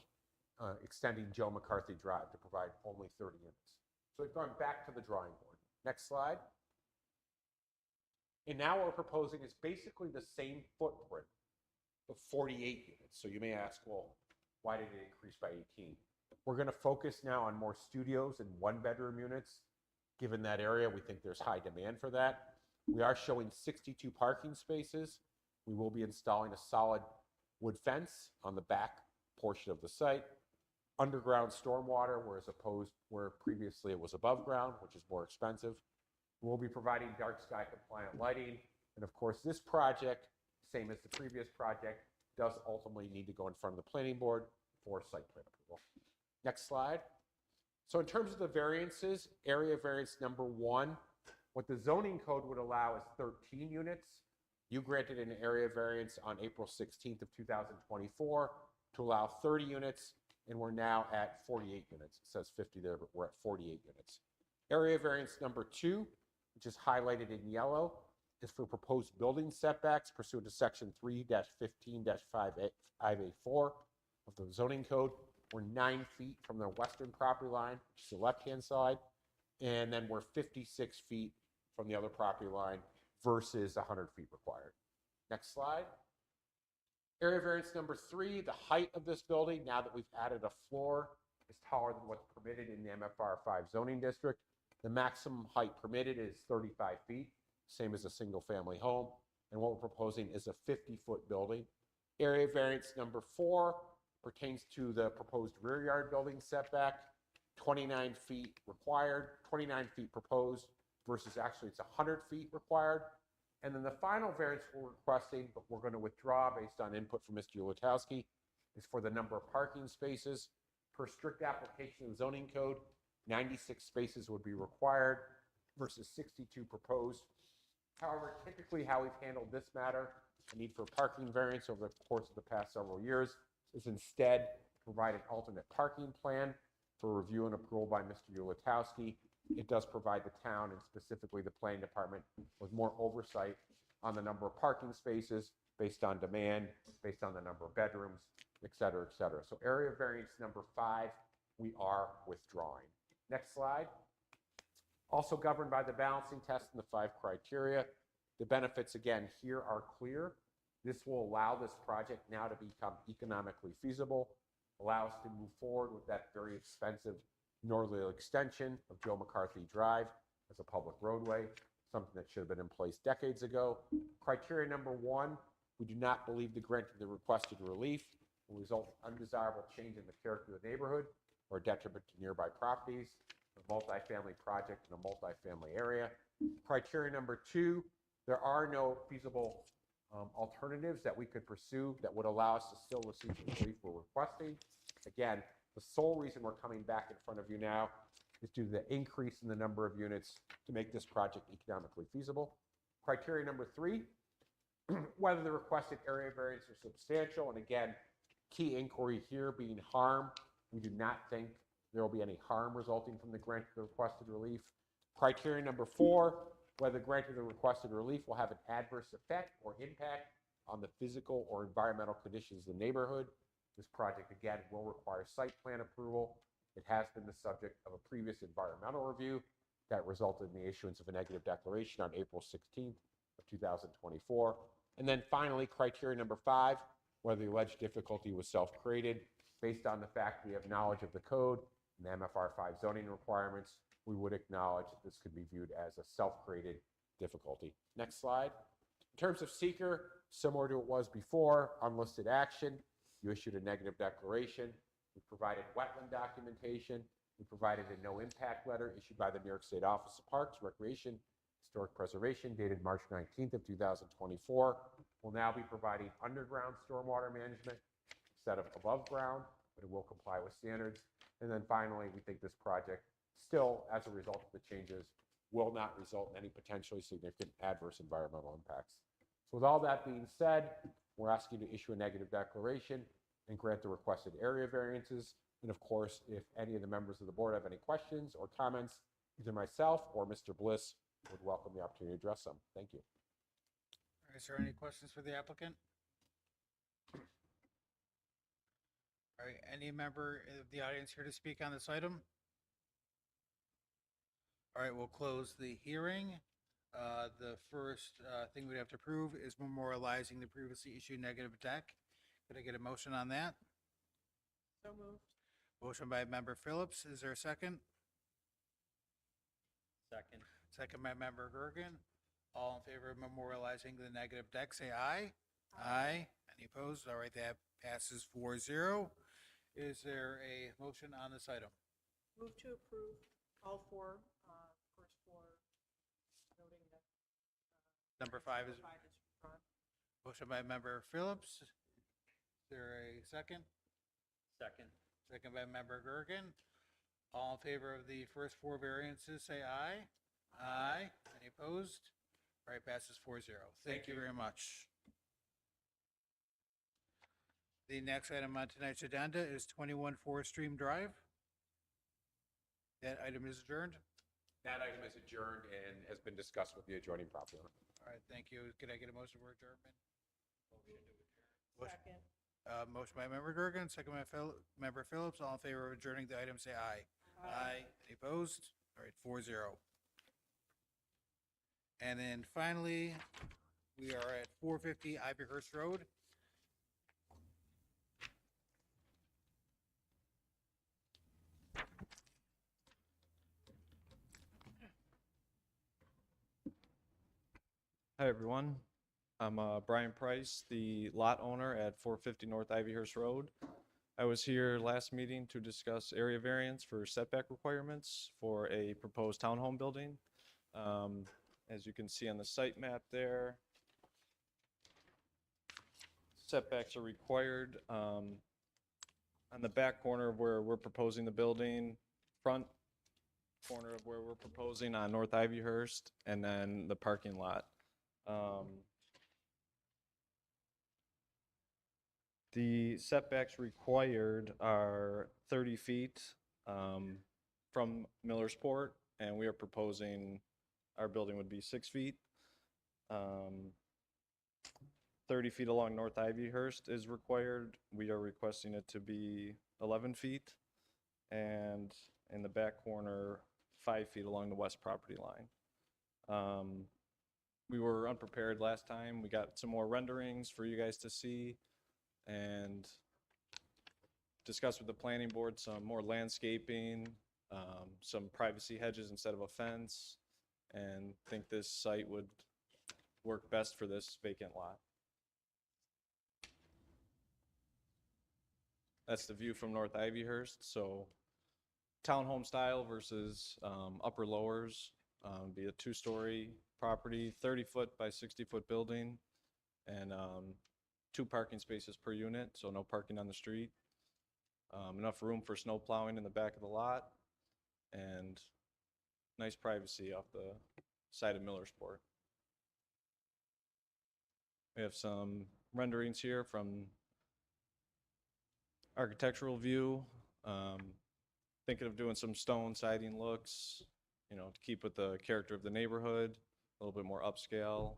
extending Joe McCarthy Drive to provide only 30 units. So we've gone back to the drawing board. Next slide. And now what we're proposing is basically the same footprint of 48 units. So you may ask, well, why did it increase by 18? We're going to focus now on more studios and 1-bedroom units. Given that area, we think there's high demand for that. We are showing 62 parking spaces. We will be installing a solid wood fence on the back portion of the site. Underground stormwater, where previously it was above ground, which is more expensive. We'll be providing dark sky compliant lighting. And of course, this project, same as the previous project, does ultimately need to go in front of the planning board for site plan approval. Next slide. So in terms of the variances, area variance number 1, what the zoning code would allow is 13 units. You granted an area variance on April 16th of 2024 to allow 30 units, and we're now at 48 units. It says 50 there, but we're at 48 units. Area variance number 2, which is highlighted in yellow, is for proposed building setbacks pursuant to section 3-15-5A4 of the zoning code. We're 9 feet from the western property line, which is the left-hand side, and then we're 56 feet from the other property line versus 100 feet required. Next slide. Area variance number 3, the height of this building, now that we've added a floor, is taller than what's permitted in the MFR 5 zoning district. The maximum height permitted is 35 feet, same as a single-family home. And what we're proposing is a 50-foot building. Area variance number 4 pertains to the proposed rear yard building setback, 29 feet required, 29 feet proposed, versus actually it's 100 feet required. And then the final variance we're requesting, but we're going to withdraw based on input from Mr. Ulatowski, is for the number of parking spaces. Per strict application of the zoning code, 96 spaces would be required versus 62 proposed. However, typically how we've handled this matter, the need for parking variance over the course of the past several years, is instead provide an alternate parking plan for review and approval by Mr. Ulatowski. It does provide the town, and specifically the planning department, with more oversight on the number of parking spaces based on demand, based on the number of bedrooms, et cetera, et cetera. So area variance number 5, we are withdrawing. Next slide. Also governed by the balancing test and the 5 criteria. The benefits, again, here are clear. This will allow this project now to become economically feasible, allow us to move forward with that very expensive northerly extension of Joe McCarthy Drive as a public roadway, something that should have been in place decades ago. Criteria number 1, we do not believe the grant of the requested relief will result in undesirable change in the character of the neighborhood or detriment to nearby properties, a multifamily project in a multifamily area. Criteria number 2, there are no feasible alternatives that we could pursue that would allow us to still receive the relief we're requesting. Again, the sole reason we're coming back in front of you now is due to the increase in the number of units to make this project economically feasible. Criteria number 3, whether the requested area variance are substantial, and again, key inquiry here being harm. We do not think there will be any harm resulting from the grant of the requested relief. Criteria number 4, whether the grant of the requested relief will have an adverse effect or impact on the physical or environmental conditions of the neighborhood. This project, again, will require site plan approval. It has been the subject of a previous environmental review that resulted in the issuance of a negative declaration on April 16th of 2024. And then finally, criteria number 5, whether the alleged difficulty was self-created. Based on the fact we have knowledge of the code and the MFR 5 zoning requirements, we would acknowledge that this could be viewed as a self-created difficulty. Next slide. In terms of seeker, similar to what it was before, unlisted action, you issued a negative declaration. We provided wetland documentation. We provided a no impact letter issued by the New York State Office of Parks, Recreation, Historic Preservation, dated March 19th of 2024. We'll now be providing underground stormwater management instead of above ground, but it will comply with standards. And then finally, we think this project still, as a result of the changes, will not result in any potentially significant adverse environmental impacts. So with all that being said, we're asking you to issue a negative declaration and grant the requested area variances. And of course, if any of the members of the board have any questions or comments, either myself or Mr. Bliss would welcome the opportunity to address them. Thank you. Is there any questions for the applicant? All right, any member of the audience here to speak on this item? All right, we'll close the hearing. The first thing we'd have to approve is memorializing the previously issued negative deck. Could I get a motion on that? So moved. Motion by member Phillips. Is there a second? Second. Second by member Gergen. All in favor of memorializing the negative deck, say aye. Aye. Any opposed? All right, that passes 4-0. Is there a motion on this item? Move to approve all 4, first 4, noting that Number 5 is withdrawn. motion by member Phillips. Is there a second? Second. Second by member Gergen. All in favor of the first 4 variances, say aye. Aye. Any opposed? All right, passes 4-0. Thank you very much. The next item on tonight's agenda is 21 Forest Stream Drive. That item is adjourned. That item is adjourned and has been discussed with the adjoining property owner. right, thank you. Could I get a motion for adjournment? Second. Motion by Member Gergen, second by Member Phillips. All in favor of adjourning the item, say aye. Aye. Any opposed? All right, 4-0. And then finally, we are at 450 Ivyhurst Road. Hi, everyone. I'm Brian Price, the lot owner at 450 North Ivyhurst Road. I was here last meeting to discuss area variance for setback requirements for a proposed townhome building. As you can see on the site map there, setbacks are required on the back corner of where we're proposing the building, front corner of where we're proposing on North Ivyhurst, and then the parking lot. The setbacks required are 30 feet from Millersport, and we are proposing our building would be 6 feet. 30 feet along North Ivyhurst is required. We are requesting it to be 11 feet, and in the back corner, 5 feet along the west property line. We were unprepared last time. We got some more renderings for you guys to see and discuss with the planning board some more landscaping, some privacy hedges instead of a fence, and think this site would work best for this vacant lot. That's the view from North Ivyhurst. So townhome style versus upper lowers. Be a 2-story property, 30-foot by 60-foot building, and 2 parking spaces per unit, so no parking on the street. Enough room for snow plowing in the back of the lot, and nice privacy off the side of Millersport. We have some renderings here from architectural view. Thinking of doing some stone siding looks, you know, to keep with the character of the neighborhood, a little bit more upscale.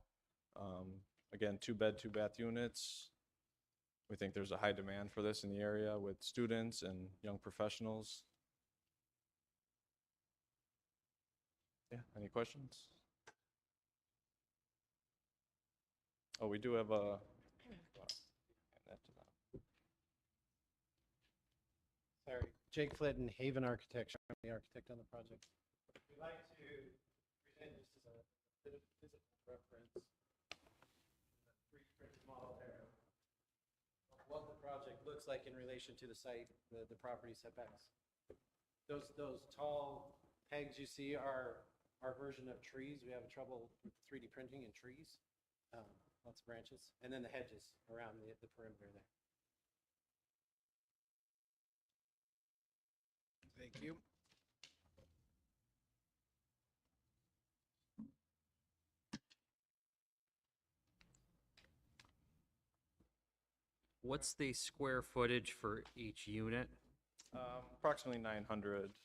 Again, 2-bed, 2-bath units. We think there's a high demand for this in the area with students and young professionals. Yeah, any questions? Oh, we do have a. Sorry, Jake Flitton, Haven Architecture. I'm the architect on the project. We'd like to present just as a bit of physical reference, the 3D printed model there of what the project looks like in relation to the site, the property setbacks. Those tall pegs you see are our version of trees. We have trouble with 3D printing in trees, lots of branches, and then the hedges around the perimeter there. Thank you. What's the square footage for each unit? Approximately 900.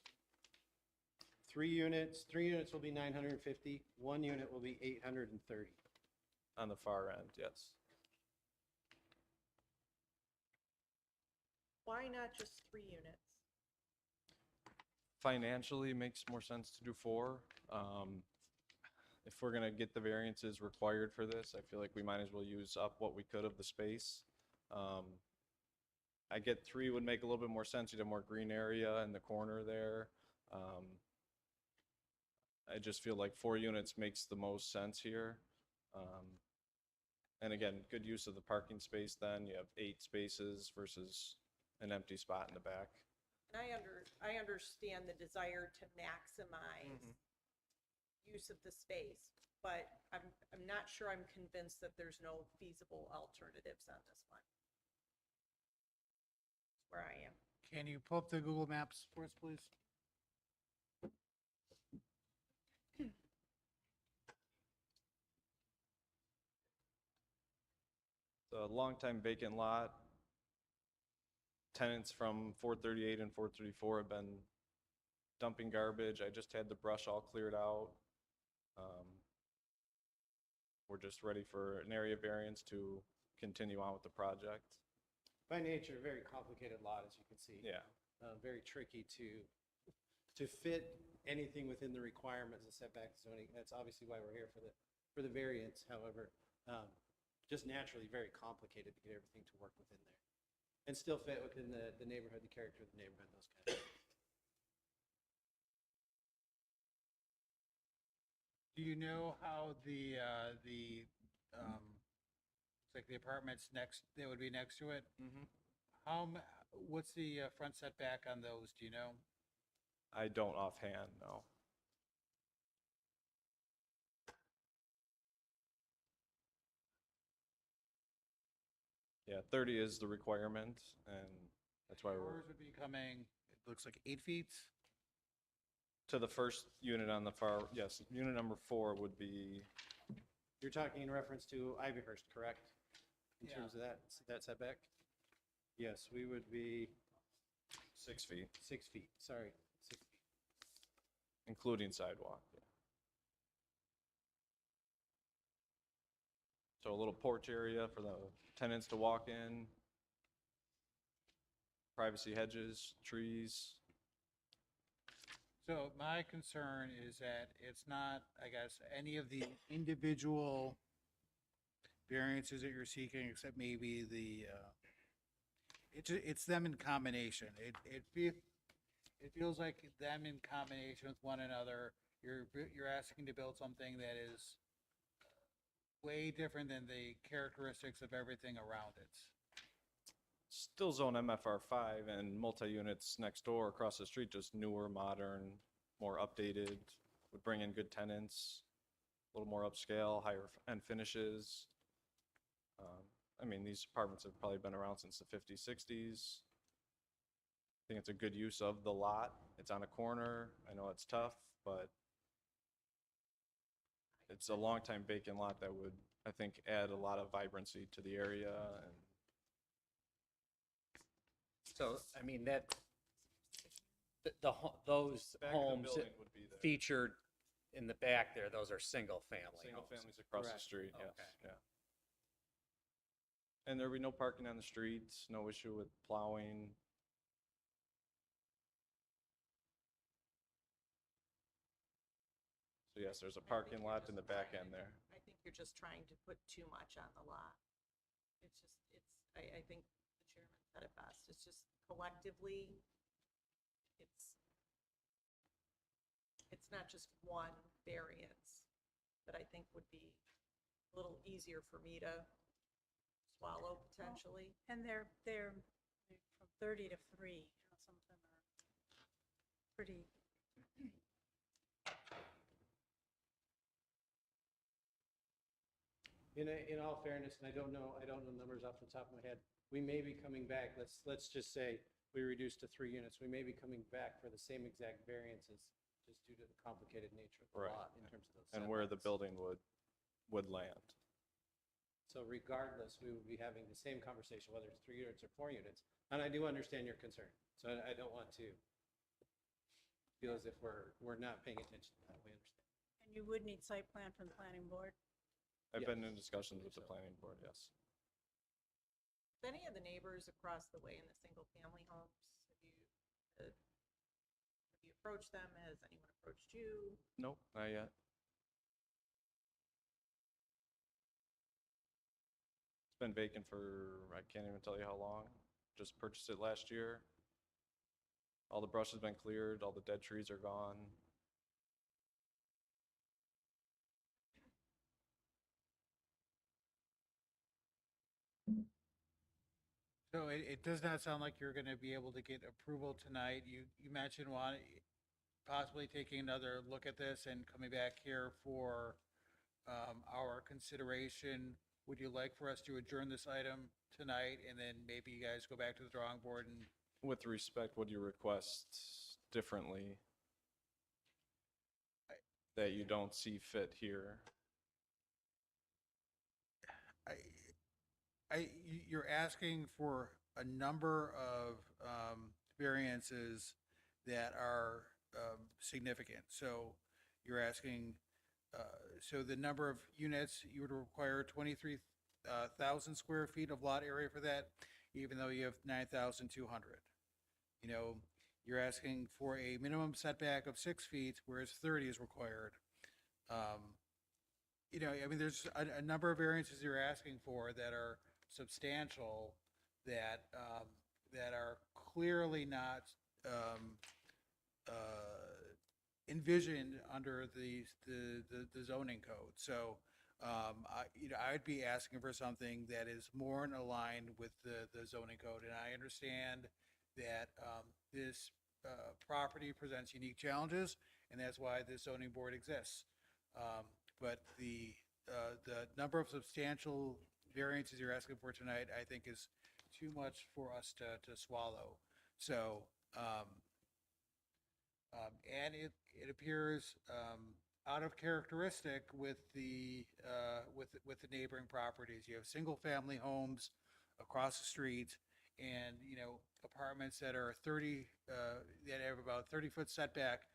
3 units will be 950. 1 unit will be 830. On the far end, yes. Why not just 3 units? Financially, it makes more sense to do 4. If we're gonna get the variances required for this, I feel like we might as well use up what we could of the space. I get 3 would make a little bit more sense. You'd have more green area in the corner there. I just feel like 4 units makes the most sense here. And again, good use of the parking space then. You have 8 spaces versus an empty spot in the back. And I understand the desire to maximize use of the space, but I'm not sure I'm convinced that there's no feasible alternatives on this one. That's where I am. Can you pull up the Google Maps for us, please? It's a long-time vacant lot. Tenants from 438 and 434 have been dumping garbage. I just had the brush all cleared out. we're just ready for an area variance to continue on with the project. By nature, very complicated lot, as you can see. Yeah. Very tricky to fit anything within the requirements of setback zoning. That's obviously why we're here for the variance. However, just naturally very complicated to get everything to work within there. And still fit within the neighborhood, the character of the neighborhood, those kind of things. Do you know how the it's like the apartments next, that would be next to it? Mm-hmm. What's the front setback on those, do you know? I don't offhand, no. Yeah, 30 is the requirement, and that's why we're Yours would be coming, it looks like 8 feet? to the first unit on the far, yes, unit number 4 would be, You're talking in reference to Ivyhurst, correct? In Yeah. terms of that setback? Yes, we would be 6 feet, 6 feet, sorry, 6 feet. including sidewalk. Yeah. So a little porch area for the tenants to walk in, privacy hedges, trees. So my concern is that it's not, I guess, any of the individual variances that you're seeking, except maybe it's them in combination. It feels like them in combination with one another. You're asking to build something that is way different than the characteristics of everything around it. Still zone MFR5 and multi-units next door across the street, just newer, modern, more updated, would bring in good tenants, a little more upscale, higher end finishes. I mean, these apartments have probably been around since the 50s, 60s. I think it's a good use of the lot. It's on a corner. I know it's tough, but it's a long time vacant lot that would, I think, add a lot of vibrancy to the area. And So, I mean, those back of the homes building would be there. featured in the back there, those are single family Single homes. families across the Correct. street, yes, Okay. yeah. And there'd be no parking on the streets, no issue with plowing. So yes, there's a parking lot in the back end there. I think you're just trying to put too much on the lot. I think the chairman said it best. It's just collectively, it's not just one variance that I think would be a little easier for me to swallow potentially. And they're from 30 to 3, some of them are pretty. In all fairness, and I don't know numbers off the top of my head, we may be coming back, let's just say we reduce to 3 units, we may be coming back for the same exact variances, just due to the complicated nature of the Right. lot in terms of those And where the setbacks. building would land. So regardless, we would be having the same conversation, whether it's 3 units or 4 units. And I do understand your concern, so I don't want to feel as if we're not paying attention to that. We understand. And you would need site plan from the planning board. I've Yes, been in discussions with the so. planning board, yes. Have any of the neighbors across the way in the single-family homes, have you approached them? Has anyone approached you? Nope, not yet. It's been vacant for, I can't even tell you how long. Just purchased it last year. All the brush has been cleared, all the dead trees are gone. So it does not sound like you're going to be able to get approval tonight. You mentioned possibly taking another look at this and coming back here for our consideration. Would you like for us to adjourn this item tonight and then maybe you guys go back to the drawing board and With respect, would you request differently that you don't see fit here? you're asking for a number of variances that are significant. So you're asking so the number of units, you would require 23,000 square feet of lot area for that, even though you have 9,200. You know, you're asking for a minimum setback of 6 feet, whereas 30 is required. You know, I mean, there's a number of variances you're asking for that are substantial, that that are clearly not envisioned under the zoning code. So, you know, I would be asking for something that is more in line with the zoning code. And I understand that this property presents unique challenges, and that's why the zoning board exists. But the number of substantial variances you're asking for tonight, I think, is too much for us to swallow. So, and it appears out of characteristic with the neighboring properties. You have single-family homes across the street, and you know, apartments that are 30 that have about 30-foot setback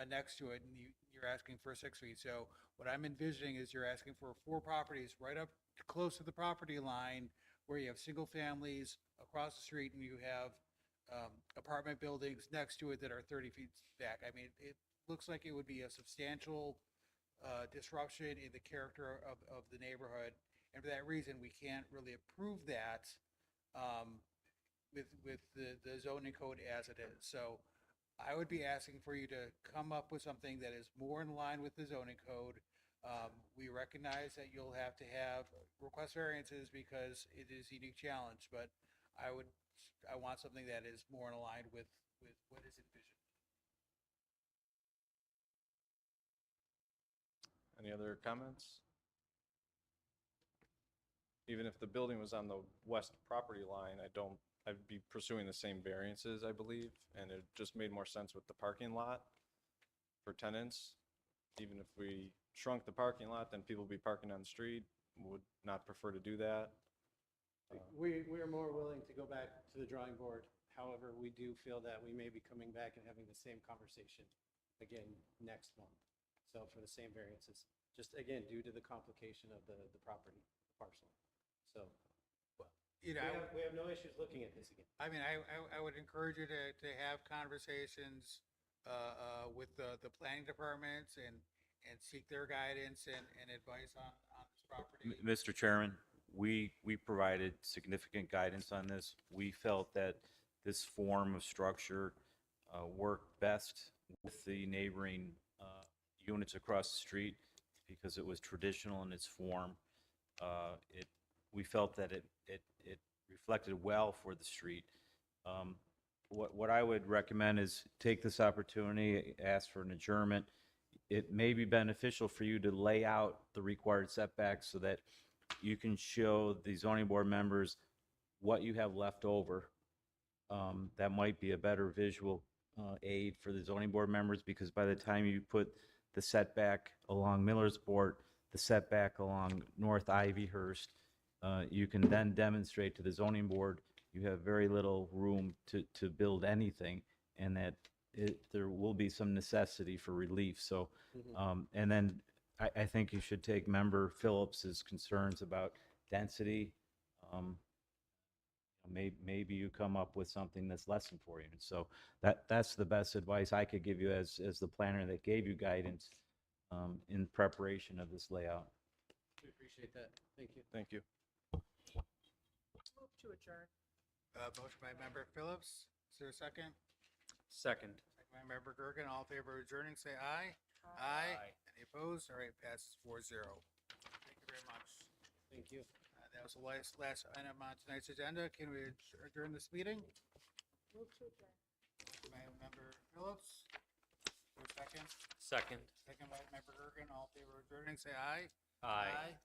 next to it, and you're asking for 6 feet. So what I'm envisioning is you're asking for 4 properties right up close to the property line, where you have single families across the street, and you have apartment buildings next to it that are 30 feet back. I mean, it looks like it would be a substantial disruption in the character of the neighborhood, and for that reason, we can't really approve that with the zoning code as it is. So I would be asking for you to come up with something that is more in line with the zoning code. We recognize that you'll have to have request variances because it is a unique challenge, but I want something that is more in line with what is envisioned. Any other comments? Even if the building was on the west property line, I'd be pursuing the same variances, I believe, and it just made more sense with the parking lot for tenants. Even if we shrunk the parking lot, then people would be parking on the street, would not prefer to do that. We are more willing to go back to the drawing board. However, we do feel that we may be coming back and having the same conversation again next month. So for the same variances, just again, due to the complication of the property parcel. So, You know, we have no issues looking at this again. I mean, I would encourage you to have conversations with the planning departments and seek their guidance and advice on this property. Mr. Chairman, we provided significant guidance on this. We felt that this form of structure worked best with the neighboring units across the street because it was traditional in its form. We felt that it reflected well for the street. What I would recommend is take this opportunity, ask for an adjournment. It may be beneficial for you to lay out the required setbacks so that you can show the zoning board members what you have left over. That might be a better visual aid for the zoning board members, because by the time you put the setback along Millersport, the setback along North Ivyhurst, you can then demonstrate to the zoning board you have very little room to build anything, and that there will be some necessity for relief. So, and then I think you should take Member Phillips's concerns about density. Maybe you come up with something that's less than 4 units. So that's the best advice I could give you as the planner that gave you guidance in preparation of this layout. We appreciate that. Thank you. Thank you. Move to adjourn. Motion by Member Phillips. Is there a second? Second. Second by Member Gergen. All in favor of adjourning, say aye. Aye. Any opposed? All right, passes 4-0. Thank you very much. Thank you. That was the last item on tonight's agenda. Can we adjourn this meeting? Move to adjourn. By Member Phillips. Is there a second? Second. Second by Member Gergen. All in favor of adjourning, say aye. Aye.